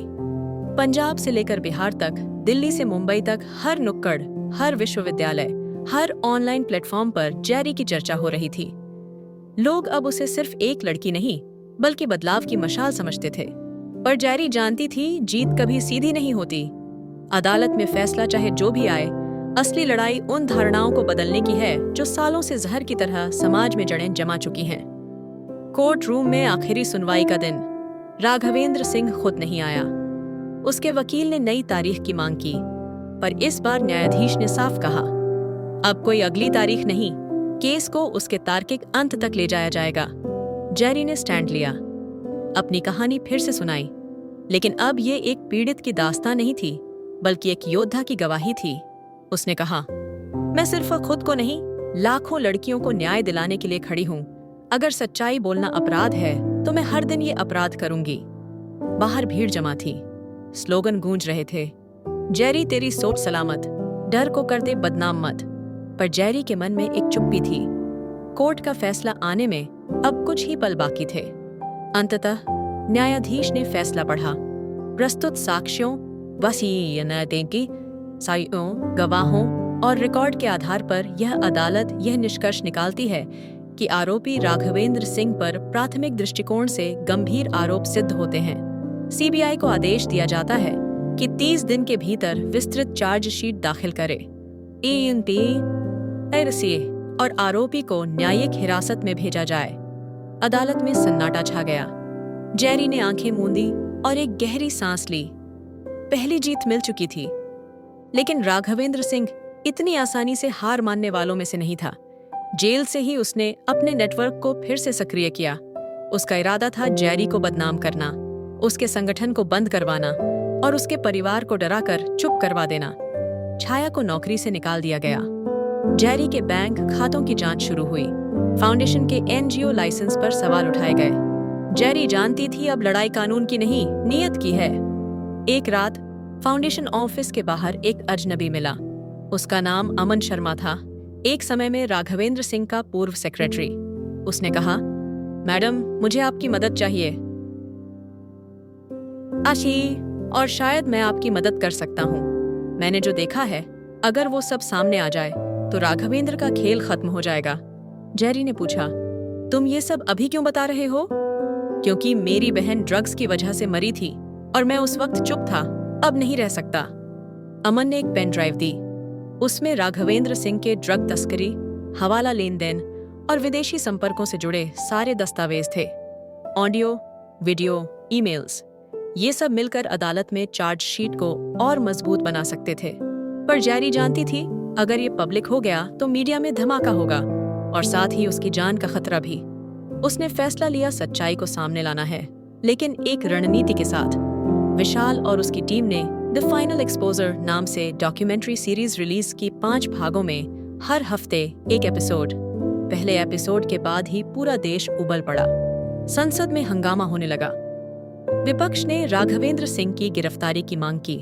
पंजाब से लेकर बिहार तक, दिल्ली से मुंबई तक, हर नुक्कड़, हर विश्वविद्यालय, हर ऑनलाइन प्लेटफॉर्म पर जेरी की चर्चा हो रही थी। लोग अब उसे सिर्फ एक लड़की नहीं, बल्कि बदलाव की मशाल समझते थे। पर जेरी जानती थी जीत कभी सीधी नहीं होती। अदालत में फैसला चाहे जो भी आए, असली लड़ाई उन धारणाओं को बदलने की है जो सालों से जहर की तरह समाज में जड़ें जमा चुकी हैं। कोर्ट रूम में आखिरी सुनवाई का दिन। राघवेंद्र सिंह खुद नहीं आया। उसके वकील ने नई तारीख की मांग की, पर इस बार न्यायाधीश ने साफ कहा, अब कोई अगली तारीख नहीं, केस को उसके तार्किक अंत तक ले जाया जाएगा। जेरी ने स्टैंड लिया, अपनी कहानी फिर से सुनाई, लेकिन अब ये एक पीड़ित की दास्तान नहीं थी, बल्कि एक योद्धा की गवाही थी। उसने कहा, मैं सिर्फ खुद को नहीं, लाखों लड़कियों को न्याय दिलाने के लिए खड़ी हूं। अगर सच्चाई बोलना अपराध है तो मैं हर दिन ये अपराध करूंगी। बाहर भीड़ जमा थी, स्लोगन गूंज रहे थे, जेरी तेरी सोच सलामत, डर को कर दे बदनाम मत। पर जेरी के मन में एक चुप्पी थी। कोर्ट का फैसला आने में अब कुछ ही पल बाकी थे। अंततः न्यायाधीश ने फैसला पढ़ा। प्रस्तुत साक्ष्यों, साक्ष्यों, गवाहों और रिकॉर्ड के आधार पर यह अदालत यह निष्कर्ष निकालती है कि आरोपी राघवेंद्र सिंह पर प्राथमिक दृष्टिकोण से गंभीर आरोप सिद्ध होते हैं। सीबीआई को आदेश दिया जाता है कि 30 दिन के भीतर विस्तृत चार्जशीट दाखिल करे और आरोपी को न्यायिक हिरासत में भेजा जाए। अदालत में सन्नाटा छा गया। जेरी ने आंखें मूंदी और एक गहरी सांस ली। पहली जीत मिल चुकी थी, लेकिन राघवेंद्र सिंह इतनी आसानी से हार मानने वालों में से नहीं था। जेल से ही उसने अपने नेटवर्क को फिर से सक्रिय किया। उसका इरादा था जेरी को बदनाम करना, उसके संगठन को बंद करवाना और उसके परिवार को डराकर चुप करवा देना। छाया को नौकरी से निकाल दिया गया। जेरी के बैंक खातों की जांच शुरू हुई। फाउंडेशन के एनजीओ लाइसेंस पर सवाल उठाए गए। जेरी जानती थी अब लड़ाई कानून की नहीं, नीयत की है। एक रात फाउंडेशन ऑफिस के बाहर एक अजनबी मिला। उसका नाम अमन शर्मा था, एक समय में राघवेंद्र सिंह का पूर्व सेक्रेटरी। उसने कहा, मैडम मुझे आपकी मदद चाहिए। आशी, और शायद मैं आपकी मदद कर सकता हूँ। मैंने जो देखा है, अगर वो सब सामने आ जाए तो राघवेंद्र का खेल खत्म हो जाएगा। जेरी ने पूछा, तुम ये सब अभी क्यों बता रहे हो? क्योंकि मेरी बहन ड्रग्स की वजह से मरी थी और मैं उस वक्त चुप था, अब नहीं रह सकता। अमन ने एक पेन ड्राइव दी। उसमें राघवेंद्र सिंह के ड्रग तस्करी, हवाला लेन देन और विदेशी संपर्कों से जुड़े सारे दस्तावेज थे। ऑडियो, वीडियो, ईमेल्स, ये सब मिलकर अदालत में चार्जशीट को और मजबूत बना सकते थे। पर जेरी जानती थी, अगर ये पब्लिक हो गया तो मीडिया में धमाका होगा और साथ ही उसकी जान का खतरा भी। उसने फैसला लिया सच्चाई को सामने लाना है, लेकिन एक रणनीति के साथ। विशाल और उसकी टीम ने द फाइनल एक्सपोजर नाम से डॉक्यूमेंट्री सीरीज रिलीज की 5 भागों में हर हफ्ते एक एपिसोड। पहले एपिसोड के बाद ही पूरा देश उबल पड़ा। संसद में हंगामा होने लगा। विपक्ष ने राघवेंद्र सिंह की गिरफ्तारी की मांग की।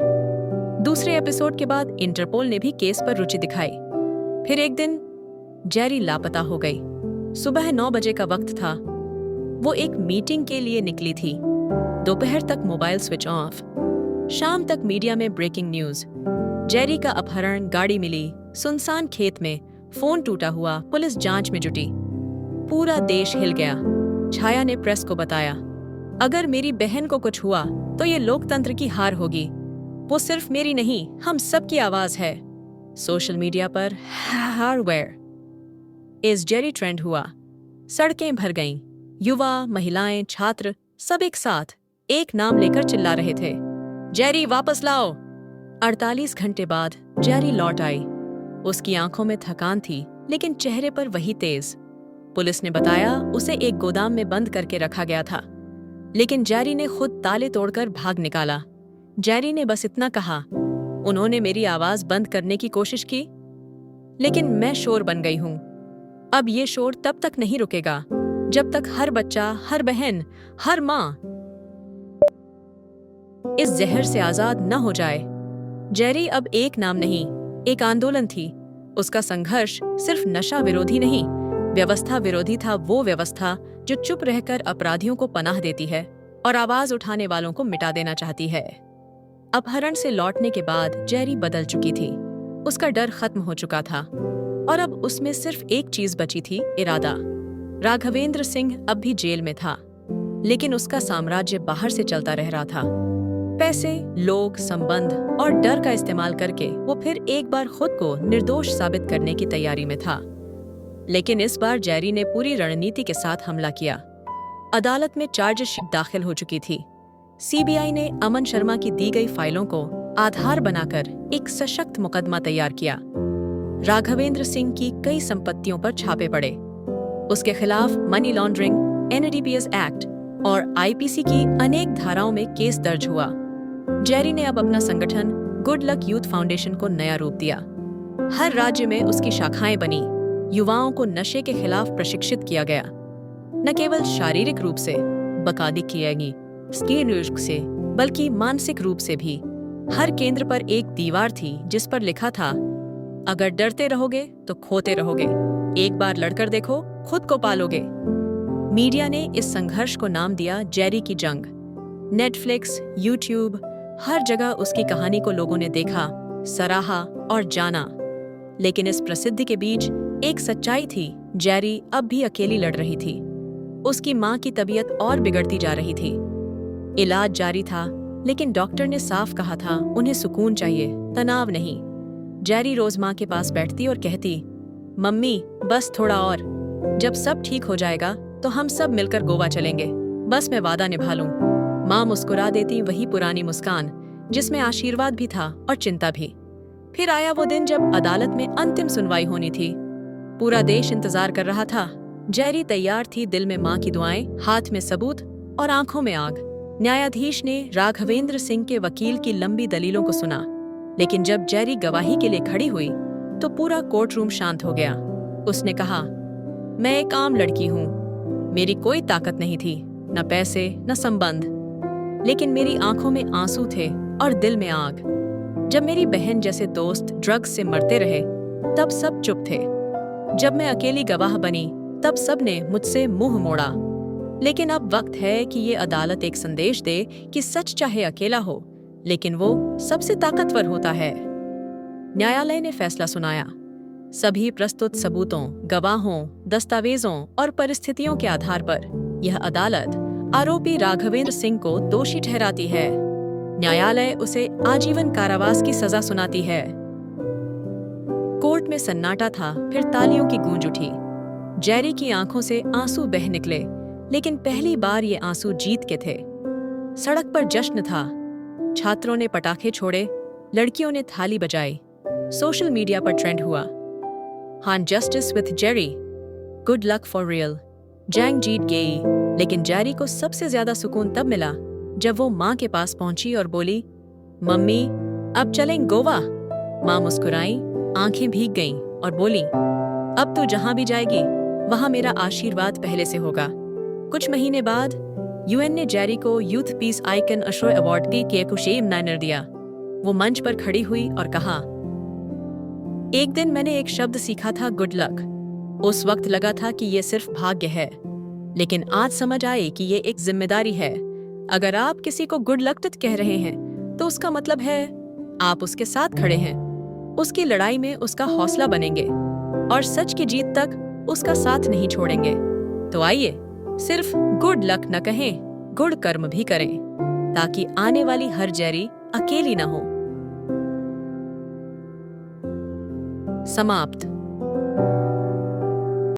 दूसरे एपिसोड के बाद इंटरपोल ने भी केस पर रुचि दिखाई। फिर एक दिन जेरी लापता हो गई। सुबह 9 बजे का वक्त था। वो एक मीटिंग के लिए निकली थी। दोपहर तक मोबाइल स्विच ऑफ। शाम तक मीडिया में ब्रेकिंग न्यूज। जेरी का अपहरण, गाड़ी मिली, सुनसान खेत में, फोन टूटा हुआ, पुलिस जांच में जुटी। पूरा देश हिल गया। छाया ने प्रेस को बताया, अगर मेरी बहन को कुछ हुआ तो ये लोकतंत्र की हार होगी। वो सिर्फ मेरी नहीं, हम सब की आवाज है। सोशल मीडिया पर इस जेरी ट्रेंड हुआ। सड़कें भर गईं। युवा, महिलाएं, छात्र सब एक साथ एक नाम लेकर चिल्ला रहे थे, जेरी वापस लाओ। 48 घंटे बाद जेरी लौट आई। उसकी आंखों में थकान थी, लेकिन चेहरे पर वही तेज। पुलिस ने बताया उसे एक गोदाम में बंद करके रखा गया था, लेकिन जेरी ने खुद ताले तोड़कर भाग निकाला। जेरी ने बस इतना कहा, उन्होंने मेरी आवाज बंद करने की कोशिश की, लेकिन मैं शोर बन गई हूं। अब ये शोर तब तक नहीं रुकेगा जब तक हर बच्चा, हर बहन, हर मां इस जहर से आजाद न हो जाए। जेरी अब एक नाम नहीं, एक आंदोलन थी। उसका संघर्ष सिर्फ नशा विरोधी नहीं, व्यवस्था विरोधी था। वो व्यवस्था जो चुप रहकर अपराधियों को पनाह देती है और आवाज उठाने वालों को मिटा देना चाहती है। अपहरण से लौटने के बाद जेरी बदल चुकी थी। उसका डर खत्म हो चुका था और अब उसमें सिर्फ एक चीज बची थी, इरादा। राघवेंद्र सिंह अब भी जेल में था, लेकिन उसका साम्राज्य बाहर से चलता रह रहा था। पैसे, लोग, संबंध और डर का इस्तेमाल करके वो फिर एक बार खुद को निर्दोष साबित करने की तैयारी में था। लेकिन इस बार जेरी ने पूरी रणनीति के साथ हमला किया। अदालत में चार्जशीट दाखिल हो चुकी थी। सीबीआई ने अमन शर्मा की दी गई फाइलों को आधार बनाकर एक सशक्त मुकदमा तैयार किया। राघवेंद्र सिंह की कई संपत्तियों पर छापे पड़े। उसके खिलाफ मनी लॉन्ड्रिंग, एनडीपीएस एक्ट और आईपीसी की अनेक धाराओं में केस दर्ज हुआ। जेरी ने अब अपना संगठन गुड लक यूथ फाउंडेशन को नया रूप दिया। हर राज्य में उसकी शाखाएं बनी। युवाओं को नशे के खिलाफ प्रशिक्षित किया गया, न केवल शारीरिक रूप से बकादी किएगी स्कीन से, बल्कि मानसिक रूप से भी। हर केंद्र पर एक दीवार थी जिस पर लिखा था, अगर डरते रहोगे तो खोते रहोगे, एक बार लड़कर देखो, खुद को पालोगे। मीडिया ने इस संघर्ष को नाम दिया जेरी की जंग। नेटफ्लिक्स, यूट्यूब, हर जगह उसकी कहानी को लोगों ने देखा, सराहा और जाना। लेकिन इस प्रसिद्धि के बीच एक सच्चाई थी, जेरी अब भी अकेली लड़ रही थी। उसकी मां की तबीयत और बिगड़ती जा रही थी। इलाज जारी था, लेकिन डॉक्टर ने साफ कहा था उन्हें सुकून चाहिए, तनाव नहीं। जेरी रोज मां के पास बैठती और कहती, मम्मी बस थोड़ा और, जब सब ठीक हो जाएगा तो हम सब मिलकर गोवा चलेंगे, बस मैं वादा निभा लूं। मां मुस्कुरा देती, वही पुरानी मुस्कान जिसमें आशीर्वाद भी था और चिंता भी। फिर आया वो दिन जब अदालत में अंतिम सुनवाई होनी थी। पूरा देश इंतजार कर रहा था। जेरी तैयार थी, दिल में मां की दुआएं, हाथ में सबूत और आंखों में आग। न्यायाधीश ने राघवेंद्र सिंह के वकील की लंबी दलीलों को सुना, लेकिन जब जेरी गवाही के लिए खड़ी हुई तो पूरा कोर्ट रूम शांत हो गया। उसने कहा, मैं एक आम लड़की हूं, मेरी कोई ताकत नहीं थी, न पैसे न संबंध, लेकिन मेरी आंखों में आंसू थे और दिल में आग। जब मेरी बहन जैसे दोस्त ड्रग्स से मरते रहे तब सब चुप थे। जब मैं अकेली गवाह बनी तब सब ने मुझसे मुंह मोड़ा। लेकिन अब वक्त है कि ये अदालत एक संदेश दे कि सच चाहे अकेला हो, लेकिन वो सबसे ताकतवर होता है। न्यायालय ने फैसला सुनाया। सभी प्रस्तुत सबूतों, गवाहों, दस्तावेजों और परिस्थितियों के आधार पर यह अदालत आरोपी राघवेंद्र सिंह को दोषी ठहराती है। न्यायालय उसे आजीवन कारावास की सजा सुनाती है। कोर्ट में सन्नाटा था, फिर तालियों की गूंज उठी। जेरी की आंखों से आंसू बह निकले, लेकिन पहली बार ये आंसू जीत के थे। सड़क पर जश्न था। छात्रों ने पटाखे छोड़े, लड़कियों ने थाली बजाई। सोशल मीडिया पर ट्रेंड हुआ, हाँ justice with Jerry, good luck for real. जंग जीत गई। लेकिन जेरी को सबसे ज्यादा सुकून तब मिला जब वो माँ के पास पहुंची और बोली, मम्मी अब चलें गोवा। माँ मुस्कुराई, आंखें भीग गईं और बोली, अब तू जहां भी जाएगी वहां मेरा आशीर्वाद पहले से होगा। कुछ महीने बाद यूएन ने जेरी को youth piece icon Ashok award की खुशी इनाम दिया। वो मंच पर खड़ी हुई और कहा, एक दिन मैंने एक शब्द सीखा था, गुड लक। उस वक्त लगा था कि ये सिर्फ भाग्य है, लेकिन आज समझ आए कि ये एक जिम्मेदारी है। अगर आप किसी को गुड लक कह रहे हैं तो उसका मतलब है आप उसके साथ खड़े हैं, उसकी लड़ाई में उसका हौसला बनेंगे और सच की जीत तक उसका साथ नहीं छोड़ेंगे। तो आइए सिर्फ गुड लक न कहें, गुड कर्म भी करें, ताकि आने वाली हर जैरी अकेली न हो। समाप्त।